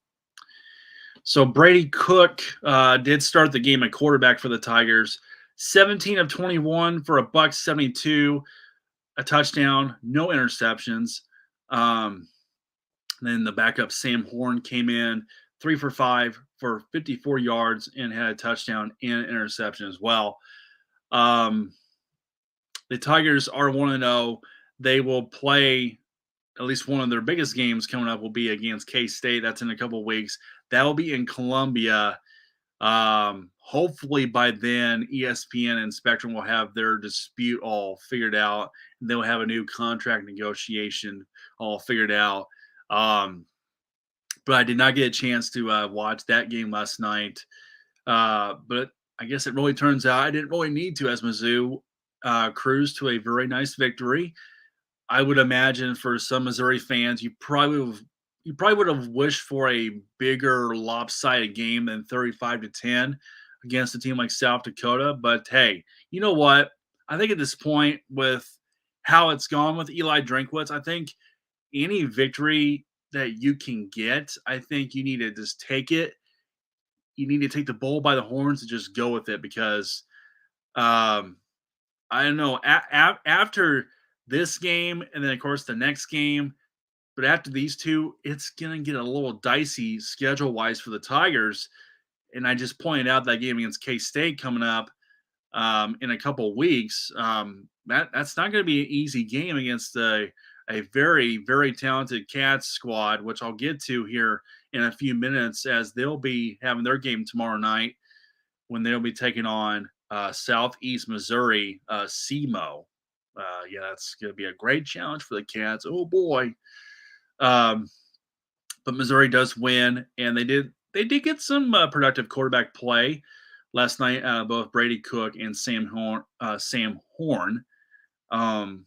So Brady Cook did start the game at quarterback for the Tigers. 17 of 21 for $172, a touchdown, no interceptions. Then the backup Sam Horn came in 3 for 5 for 54 yards and had a touchdown and interception as well. The Tigers are 1-0. They will play at least one of their biggest games coming up will be against K-State. That's in a couple of weeks. That will be in Columbia. Hopefully by then, ESPN and Spectrum will have their dispute all figured out. And they'll have a new contract negotiation all figured out. But I did not get a chance to watch that game last night. But I guess it really turns out I didn't really need to, as Mizzou cruised to a very nice victory. I would imagine for some Missouri fans, you probably would have wished for a bigger lopsided game than 35-10 against a team like South Dakota. But hey, you know what? I think at this point, with how it's gone with Eli Drinkwitz, I think any victory that you can get, I think you need to just take it. You need to take the bull by the horns and just go with it because I don't know. After this game and then, of course, the next game, but after these two, it's going to get a little dicey schedule-wise for the Tigers. And I just pointed out that game against K-State coming up in a couple of weeks. That's not going to be an easy game against a very, very talented Cats squad, which I'll get to here in a few minutes as they'll be having their game tomorrow night when they'll be taking on Southeast Missouri, SEMO. Yeah, that's going to be a great challenge for the Cats. Oh boy. Um, but Missouri does win, and they did get some productive quarterback play last night. Both Brady Cook and Sam Horn. Um,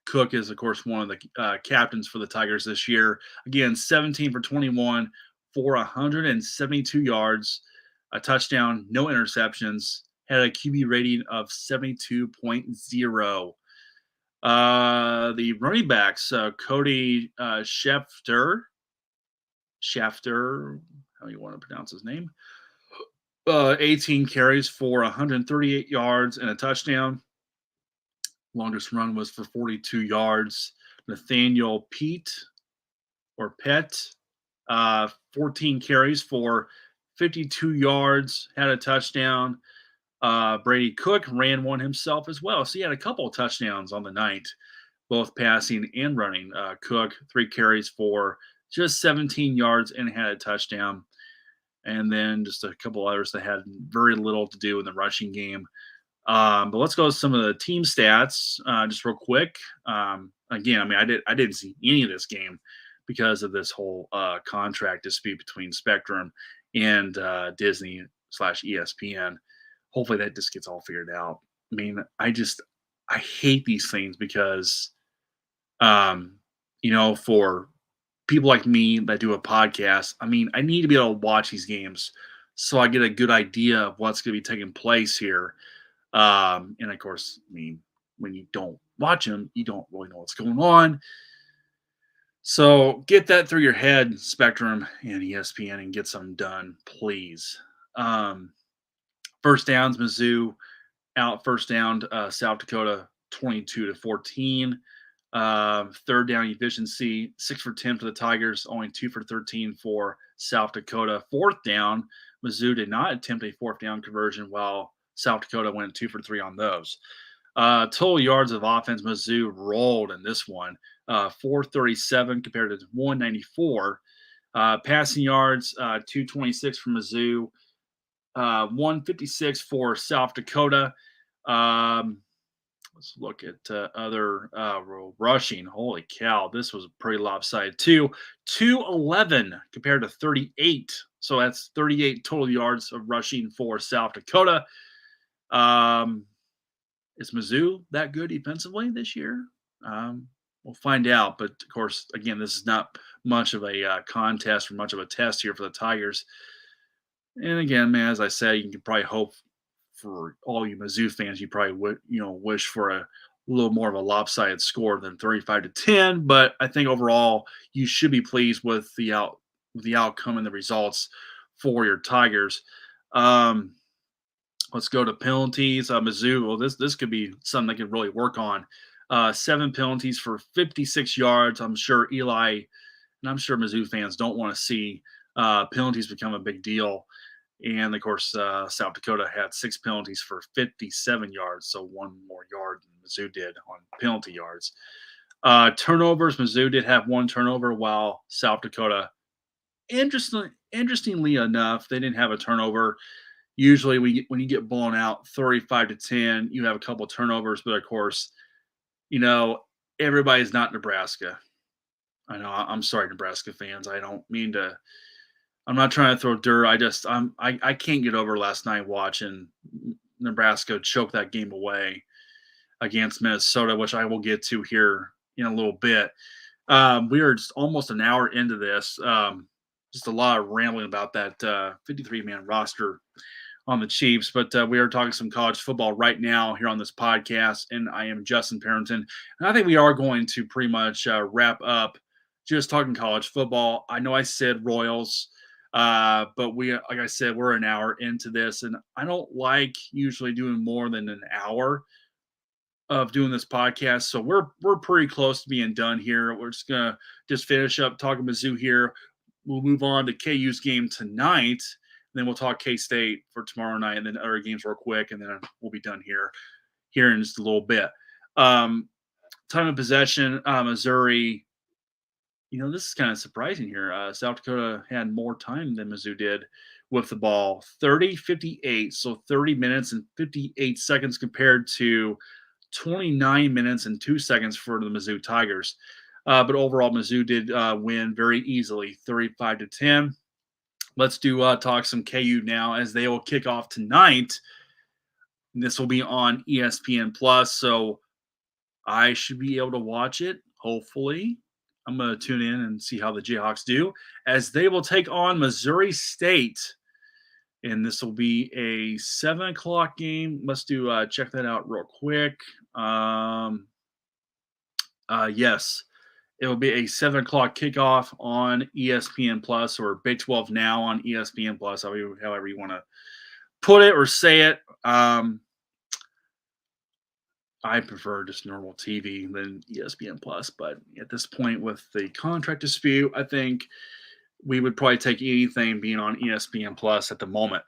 Cook is, of course, one of the captains for the Tigers this year. Again, 17 for 21 for 172 yards, a touchdown, no interceptions, had a QB rating of 72.0. The running backs, Cody Schafter, how do you want to pronounce his name? 18 carries for 138 yards and a touchdown. Longest run was for 42 yards. Nathaniel Pett, 14 carries for 52 yards, had a touchdown. Brady Cook ran one himself as well. So he had a couple of touchdowns on the night, both passing and running. Cook, 3 carries for just 17 yards and had a touchdown. And then just a couple others that had very little to do in the rushing game. But let's go to some of the team stats just real quick. Again, I mean, I didn't see any of this game because of this whole contract dispute between Spectrum and Disney/ESPN. Hopefully, that just gets all figured out. I mean, I hate these things because, um, for people like me that do a podcast, I mean, I need to be able to watch these games so I get a good idea of what's going to be taking place here. And of course, I mean, when you don't watch them, you don't really know what's going on. So get that through your head, Spectrum and ESPN, and get something done, please. Um, First downs, Mizzou out first down, South Dakota 22-14. Third down efficiency, 6 for 10 for the Tigers, only 2 for 13 for South Dakota. Fourth down, Mizzou did not attempt a fourth down conversion, while South Dakota went 2 for 3 on those. Total yards of offense, Mizzou rolled in this one, 437 compared to 194. Passing yards, 226 for Mizzou, 156 for South Dakota. Um, let's look at other rushing. Holy cow, this was pretty lopsided too. 211 compared to 38. So that's 38 total yards of rushing for South Dakota. Is Mizzou that good defensively this year? We'll find out. But of course, again, this is not much of a contest or much of a test here for the Tigers. And again, man, as I said, you can probably hope for all you Mizzou fans, you probably would, wish for a little more of a lopsided score than 35-10. But I think overall, you should be pleased with the outcome and the results for your Tigers. Let's go to penalties. Mizzou. Well, this could be something they could really work on. 7 penalties for 56 yards. I'm sure Eli and I'm sure Mizzou fans don't want to see penalties become a big deal. And of course, South Dakota had 6 penalties for 57 yards, so one more yard than Mizzou did on penalty yards. Turnovers, Mizzou did have 1 turnover, while South Dakota, interestingly enough, they didn't have a turnover. Usually, when you get blown out 35-10, you have a couple of turnovers, but of course, you know everybody's not Nebraska. I know. I'm sorry, Nebraska fans. I don't mean to. I'm not trying to throw dirt. I can't get over last night watching Nebraska choke that game away against Minnesota, which I will get to here in a little bit. We are just almost an hour into this. Just a lot of rambling about that 53-man roster on the Chiefs, but we are talking some college football right now here on this podcast, and I am Justin Parrington, and I think we are going to pretty much wrap up just talking college football. I know I said Royals, but like I said, we're an hour into this, and I don't like usually doing more than an hour of doing this podcast, so we're pretty close to being done here. We're just gonna finish up talking Mizzou here. We'll move on to KU's game tonight. Then we'll talk K-State for tomorrow night, and then other games real quick, and then we'll be done here in just a little bit. Time of possession, Missouri This is kind of surprising here. South Dakota had more time than Mizzou did with the ball, 30-58, so 30 minutes and 58 seconds compared to 29 minutes and 2 seconds for the Mizzou Tigers. But overall, Mizzou did win very easily, 35-10. Let's do talk some KU now as they will kick off tonight. And this will be on ESPN Plus, so I should be able to watch it. Hopefully, I'm going to tune in and see how the Jayhawks do as they will take on Missouri State, and this will be a 7 o'clock game. Let's do check that out real quick. Yes, it will be a 7 o'clock kickoff on ESPN Plus or Big 12 Now on ESPN Plus, however you want to put it or say it. I prefer just normal TV than ESPN Plus, but at this point with the contract dispute, I think we would probably take anything being on ESPN Plus at the moment.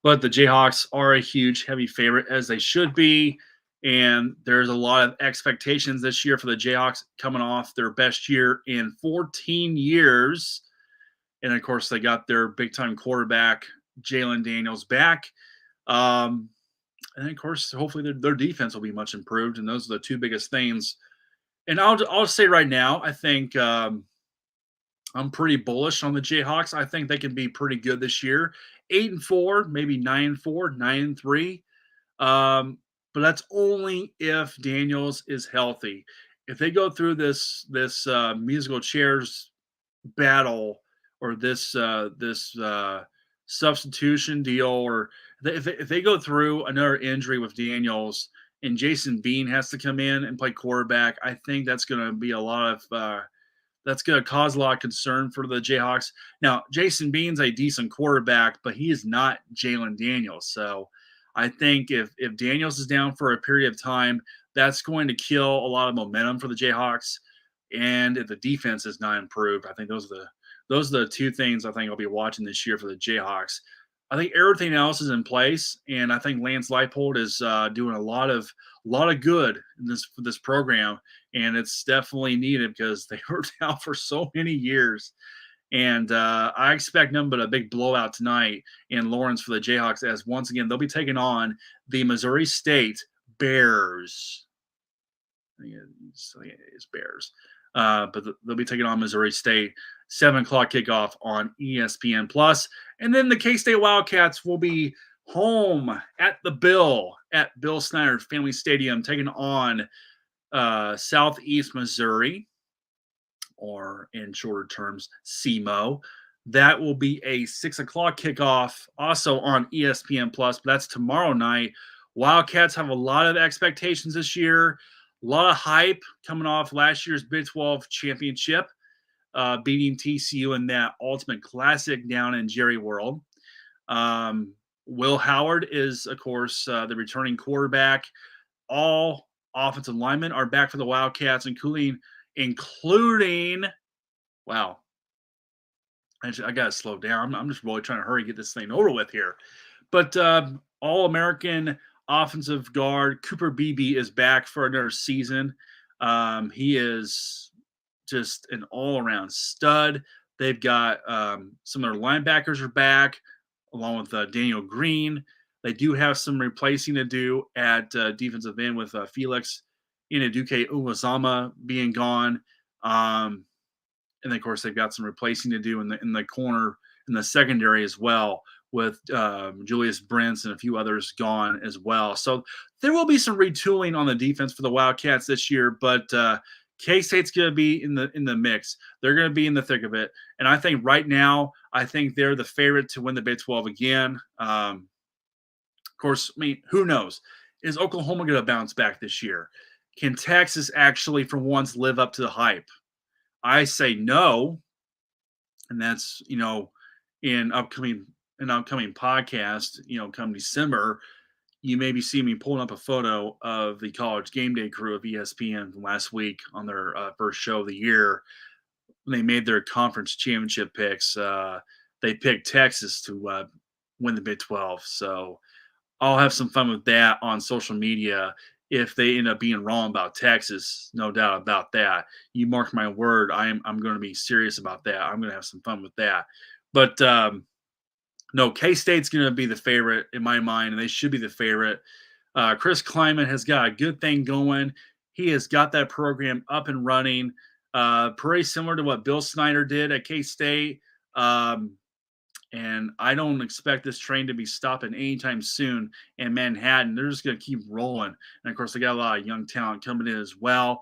But the Jayhawks are a huge, heavy favorite, as they should be. And there's a lot of expectations this year for the Jayhawks coming off their best year in 14 years. And of course, they got their big time quarterback, Jalen Daniels, back. And of course, hopefully their defense will be much improved. And those are the two biggest things. And I'll say right now, I think I'm pretty bullish on the Jayhawks. I think they can be pretty good this year. 8-4, maybe 9-4, 9-3. But that's only if Daniels is healthy. If they go through this musical chairs battle or this substitution deal, or if they go through another injury with Daniels and Jason Bean has to come in and play quarterback, I think that's going to be that's going to cause a lot of concern for the Jayhawks. Now, Jason Bean's a decent quarterback, but he is not Jalen Daniels. So I think if Daniels is down for a period of time, that's going to kill a lot of momentum for the Jayhawks. And if the defense is not improved, I think those are the two things I think I'll be watching this year for the Jayhawks. I think everything else is in place, and I think Lance Leipold is doing a lot of good in this program, and it's definitely needed because they were down for so many years. And I expect nothing but a big blowout tonight in Lawrence for the Jayhawks, as once again they'll be taking on the Missouri State Bears. I think it's Bears, but they'll be taking on Missouri State. 7 o'clock kickoff on ESPN Plus, and then the K-State Wildcats will be home at Bill Snyder Family Stadium, taking on Southeast Missouri, or in shorter terms, SEMO. That will be a 6 o'clock kickoff, also on ESPN Plus. But that's tomorrow night. Wildcats have a lot of expectations this year, a lot of hype coming off last year's Big 12 championship, beating TCU in that Ultimate Classic down in Jerry World. Will Howard is, of course, the returning quarterback. All offensive linemen are back for the Wildcats, including wow, I got to slow down. I'm just really trying to hurry, get this thing over with here. But All-American offensive guard Cooper Beebe is back for another season. He is just an all-around stud. They've got some of their linebackers are back, along with Daniel Green. They do have some replacing to do at defensive end with Felix Inaduke Uwazama being gone. And of course, they've got some replacing to do in the corner, in the secondary as well, with Julius Brents and a few others gone as well. So there will be some retooling on the defense for the Wildcats this year, but K-State's going to be in the mix. They're going to be in the thick of it. And I think right now, I think they're the favorite to win the Big 12 again. Of course, I mean, who knows? Is Oklahoma going to bounce back this year? Can Texas actually, for once, live up to the hype? I say no. And that's, in upcoming podcast, come December, you maybe see me pulling up a photo of the College Game Day crew of ESPN from last week on their first show of the year. When they made their conference championship picks, they picked Texas to win the Big 12. So I'll have some fun with that on social media if they end up being wrong about Texas, no doubt about that. You mark my word, I'm going to be serious about that. I'm going to have some fun with that. But no, K State's going to be the favorite in my mind, and they should be the favorite. Chris Kleiman has got a good thing going. He has got that program up and running, pretty similar to what Bill Snyder did at K State. Um, and I don't expect this train to be stopping anytime soon in Manhattan. They're just going to keep rolling. And of course, they got a lot of young talent coming in as well.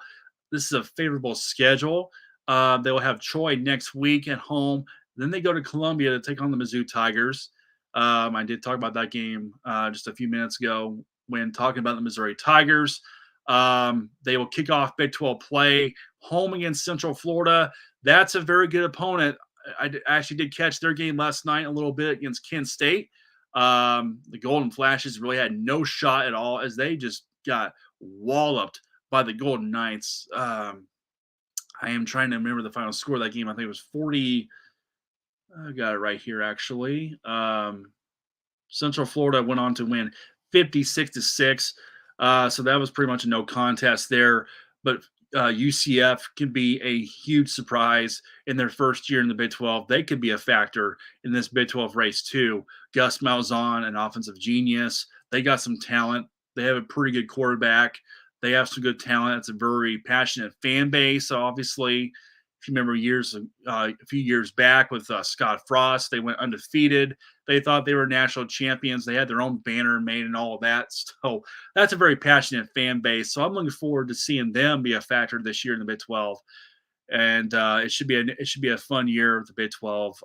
This is a favorable schedule. They will have Troy next week at home. Then they go to Columbia to take on the Mizzou Tigers. I did talk about that game just a few minutes ago when talking about the Missouri Tigers. They will kick off Big 12 play home against Central Florida. That's a very good opponent. I actually did catch their game last night a little bit against Kent State. The Golden Flashes really had no shot at all as they just got walloped by the Golden Knights. I am trying to remember the final score of that game. I think it was 40. I got it right here, actually. Central Florida went on to win 56-6. So that was pretty much a no contest there. But UCF can be a huge surprise in their first year in the Big 12. They could be a factor in this Big 12 race too. Gus Malzahn, an offensive genius. They got some talent. They have a pretty good quarterback. They have some good talent. It's a very passionate fan base, obviously. If you remember a few years back with Scott Frost, they went undefeated. They thought they were national champions. They had their own banner made and all of that. So that's a very passionate fan base. So I'm looking forward to seeing them be a factor this year in the Big 12. And it should be a fun year of the Big 12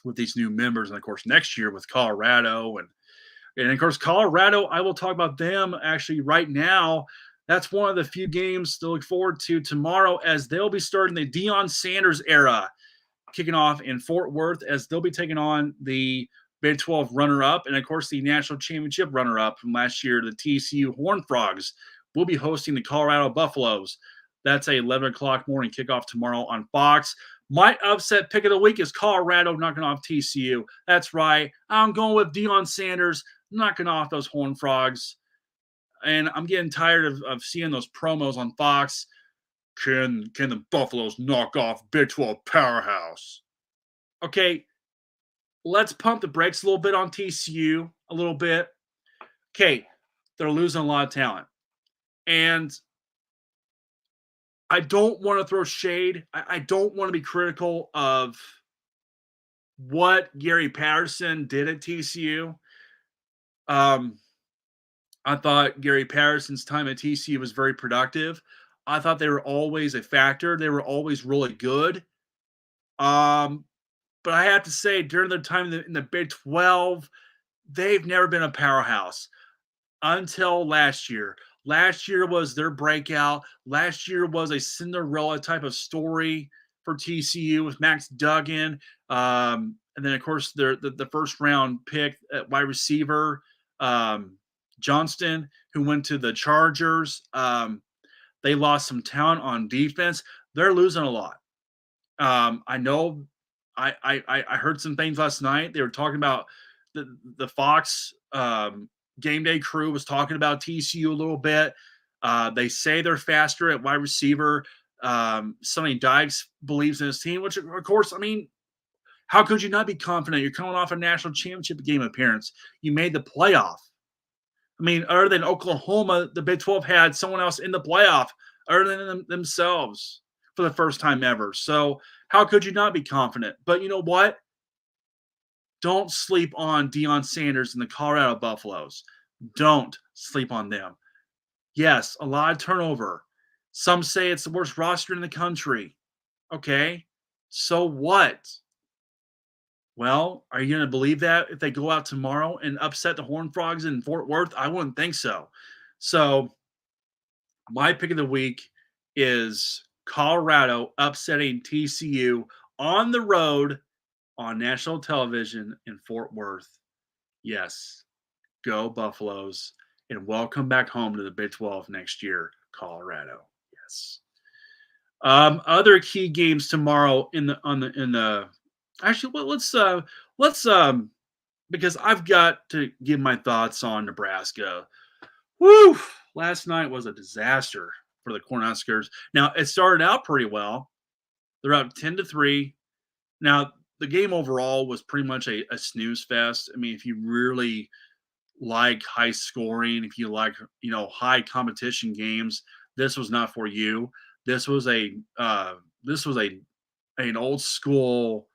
with these new members, and of course next year with Colorado and of course Colorado. I will talk about them actually right now. That's one of the few games to look forward to tomorrow as they'll be starting the Deion Sanders era, kicking off in Fort Worth as they'll be taking on the Big 12 runner-up and, of course, the national championship runner-up from last year, the TCU Horned Frogs. Will be hosting the Colorado Buffaloes. That's a 11 o'clock morning kickoff tomorrow on Fox. My upset pick of the week is Colorado knocking off TCU. That's right. I'm going with Deion Sanders knocking off those Horned Frogs. And I'm getting tired of seeing those promos on Fox. Can the Buffaloes knock off Big 12 powerhouse? Okay, let's pump the brakes a little bit on TCU, a little bit. Okay, they're losing a lot of talent. And I don't want to throw shade. I don't want to be critical of what Gary Patterson did at TCU. I thought Gary Patterson's time at TCU was very productive. I thought they were always a factor. They were always really good. But I have to say, during their time in the Big 12, they've never been a powerhouse until last year. Last year was their breakout. Last year was a Cinderella type of story for TCU with Max Duggan. And then, of course, the first round pick at wide receiver, Johnston, who went to the Chargers. They lost some talent on defense. They're losing a lot. I know I heard some things last night. They were talking about the Fox game day crew was talking about TCU a little bit. They say they're faster at wide receiver. Sonny Dykes believes in his team, which of course, I mean, how could you not be confident? You're coming off a national championship game appearance. You made the playoff. I mean, other than Oklahoma, the Big 12 had someone else in the playoff other than themselves for the first time ever. So how could you not be confident? But you know what? Don't sleep on Deion Sanders and the Colorado Buffaloes. Don't sleep on them. Yes, a lot of turnover. Some say it's the worst roster in the country. Okay, so what? Well, are you going to believe that if they go out tomorrow and upset the Horned Frogs in Fort Worth? I wouldn't think so. So, my pick of the week is Colorado upsetting TCU on the road on national television in Fort Worth. Yes, go Buffaloes, and welcome back home to the Big 12 next year, Colorado. Yes. Other key games tomorrow in the actually, well, let's because I've got to give my thoughts on Nebraska. Woo! last night was a disaster for the Cornhuskers. Now, it started out pretty well. They're up 10-3. Now, the game overall was pretty much a snooze fest. I mean, if you really like high scoring, if you like, high competition games, this was not for you. This was a an old school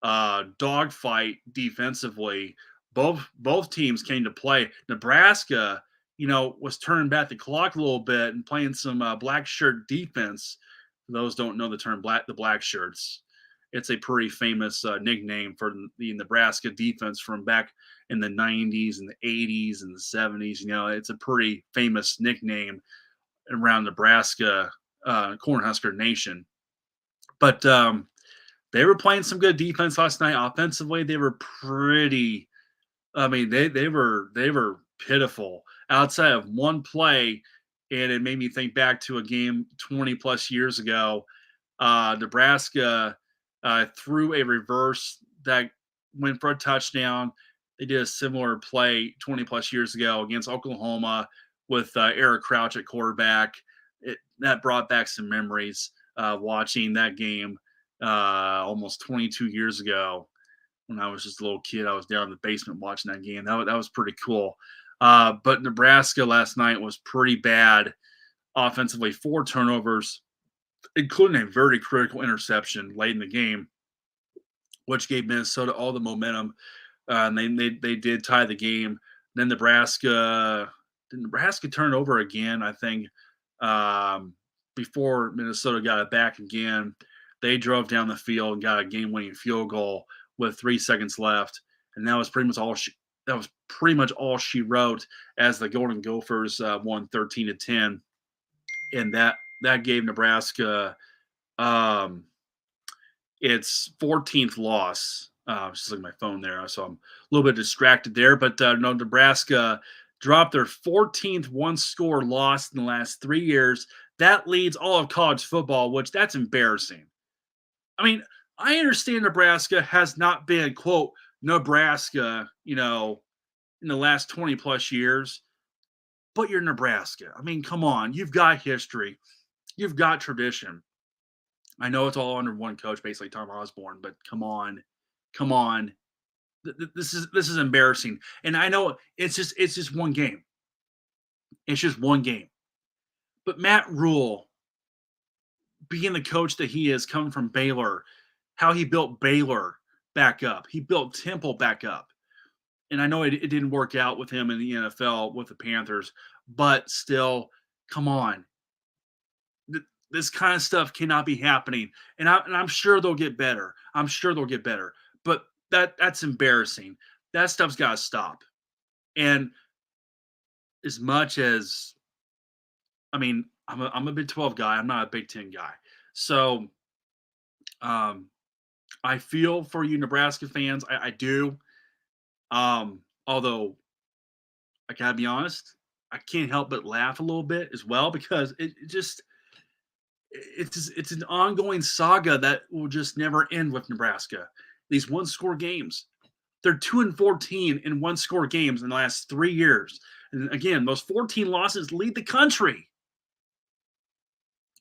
dogfight defensively. Both teams came to play. Nebraska, was turning back the clock a little bit and playing some black shirt defense. For those don't know the term the black shirts. It's a pretty famous nickname for the Nebraska defense from back in the 90s and the 80s and the 70s. It's a pretty famous nickname around Nebraska, Cornhusker Nation. But they were playing some good defense last night. Offensively, they were pretty. I mean, they were pitiful outside of one play, and it made me think back to a game 20 plus years ago. Nebraska threw a reverse that went for a touchdown. They did a similar play 20 plus years ago against Oklahoma with Eric Crouch at quarterback. That brought back some memories watching that game almost 22 years ago when I was just a little kid. I was down in the basement watching that game. That was pretty cool. But Nebraska last night was pretty bad offensively. 4 turnovers, including a very critical interception late in the game, which gave Minnesota all the momentum. And they did tie the game. Then Nebraska turned over again, I think, before Minnesota got it back again. They drove down the field and got a game-winning field goal with 3 seconds left, and that was pretty much all she wrote as the Golden Gophers won 13-10, and that gave Nebraska its 14th loss. Just looking at my phone there, so I'm a little bit distracted there. But no, Nebraska dropped their 14th one-score loss in the last 3 years. That leads all of college football, which that's embarrassing. I mean, I understand Nebraska has not been, quote, Nebraska, in the last 20 plus years, but you're Nebraska. I mean, come on. You've got history, you've got tradition. I know it's all under one coach, basically Tom Osborne, but come on. Come on. This is embarrassing. And I know it's just one game. It's just one game. But Matt Rule, being the coach that he is, coming from Baylor, how he built Baylor back up. He built Temple back up. And I know it didn't work out with him in the NFL with the Panthers, but still, come on. This kind of stuff cannot be happening. And I'm sure they'll get better. I'm sure they'll get better. But that's embarrassing. That stuff's got to stop. And as much as, I mean, I'm a Big 12 guy. I'm not a Big 10 guy. So I feel for you Nebraska fans. I do. Although I gotta be honest, I can't help but laugh a little bit as well because it's an ongoing saga that will just never end with Nebraska. These one-score games. They're 2-14 in one-score games in the last 3 years. And again, those 14 losses lead the country.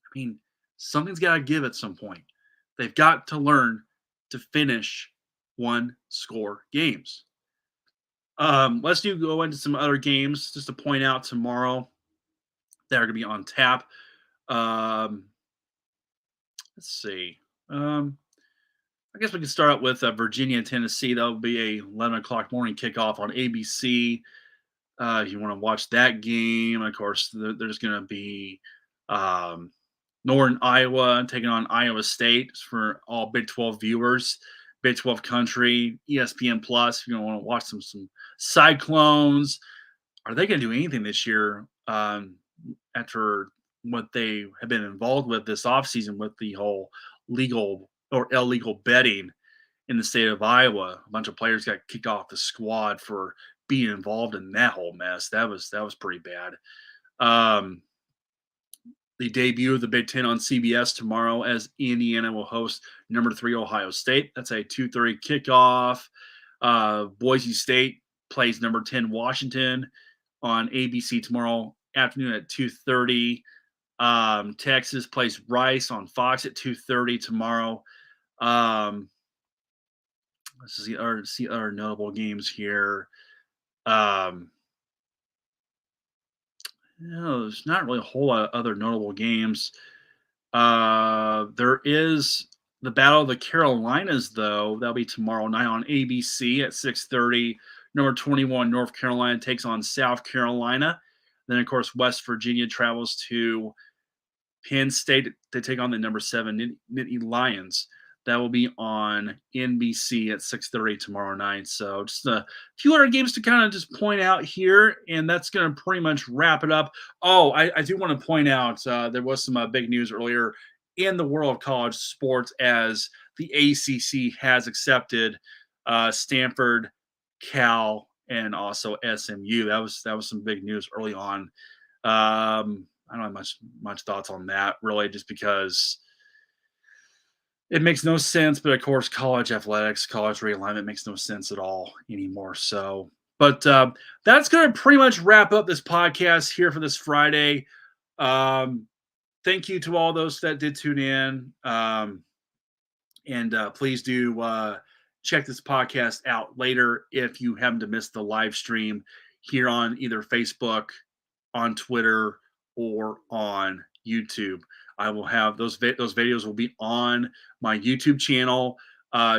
I mean, something's got to give at some point. They've got to learn to finish one-score games. Let's go into some other games just to point out tomorrow that are going to be on tap. Let's see. I guess we can start out with Virginia and Tennessee. That'll be a 11 o'clock morning kickoff on ABC. If you want to watch that game, of course, there's going to be Northern Iowa taking on Iowa State for all Big 12 viewers. Big 12 country, ESPN Plus. If you want to watch some Cyclones. Are they going to do anything this year after what they have been involved with this offseason with the whole legal or illegal betting in the state of Iowa? A bunch of players got kicked off the squad for being involved in that whole mess. That was pretty bad. The debut of the Big Ten on CBS tomorrow as Indiana will host number 3 Ohio State. That's a 2:30 kickoff. Boise State plays number 10 Washington on ABC tomorrow afternoon at 2:30. Texas plays Rice on Fox at 2:30 tomorrow. Um, let's see other notable games here. Um, there's not really a whole lot of other notable games. There is the Battle of the Carolinas, though. That'll be tomorrow night on ABC at 6:30. Number 21 North Carolina takes on South Carolina. Then, of course, West Virginia travels to Penn State to take on the number 7 Nittany Lions. That will be on NBC at 6:30 tomorrow night. So just a few other games to kind of just point out here, and that's going to pretty much wrap it up. Oh, I do want to point out there was some big news earlier in the world of college sports as the ACC has accepted Stanford, Cal, and also SMU. That was some big news early on. I don't have much thoughts on that really, just because it makes no sense. But of course, college athletics, college realignment makes no sense at all anymore. So, but that's going to pretty much wrap up this podcast here for this Friday. Um, Thank you to all those that did tune in, and please do check this podcast out later if you happen to miss the live stream here on either Facebook, on Twitter, or on YouTube. I will have those videos will be on my YouTube channel.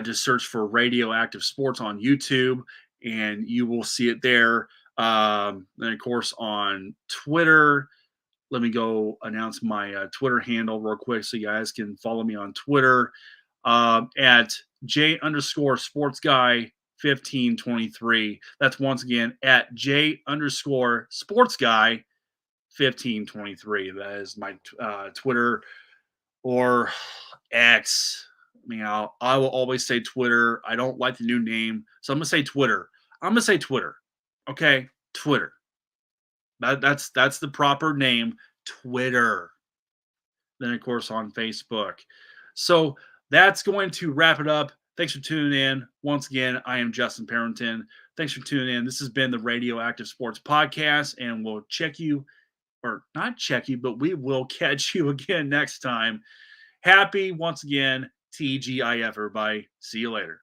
Just search for Radioactive Sports on YouTube, and you will see it there. And of course on Twitter. Let me go announce my Twitter handle real quick so you guys can follow me on Twitter at J underscore sports guy 1523. That's once again at J underscore sports guy 1523. That is my Twitter or X. I mean, I will always say Twitter. I don't like the new name, so I'm gonna say Twitter. I'm gonna say Twitter. Okay, Twitter. That's the proper name, Twitter. Then of course on Facebook. So that's going to wrap it up. Thanks for tuning in. Once again, I am Justin Parrington. Thanks for tuning in. This has been the Radioactive Sports Podcast, and we'll check you, or not check you, but we will catch you again next time. Happy once again, TGIF, everybody. See you later.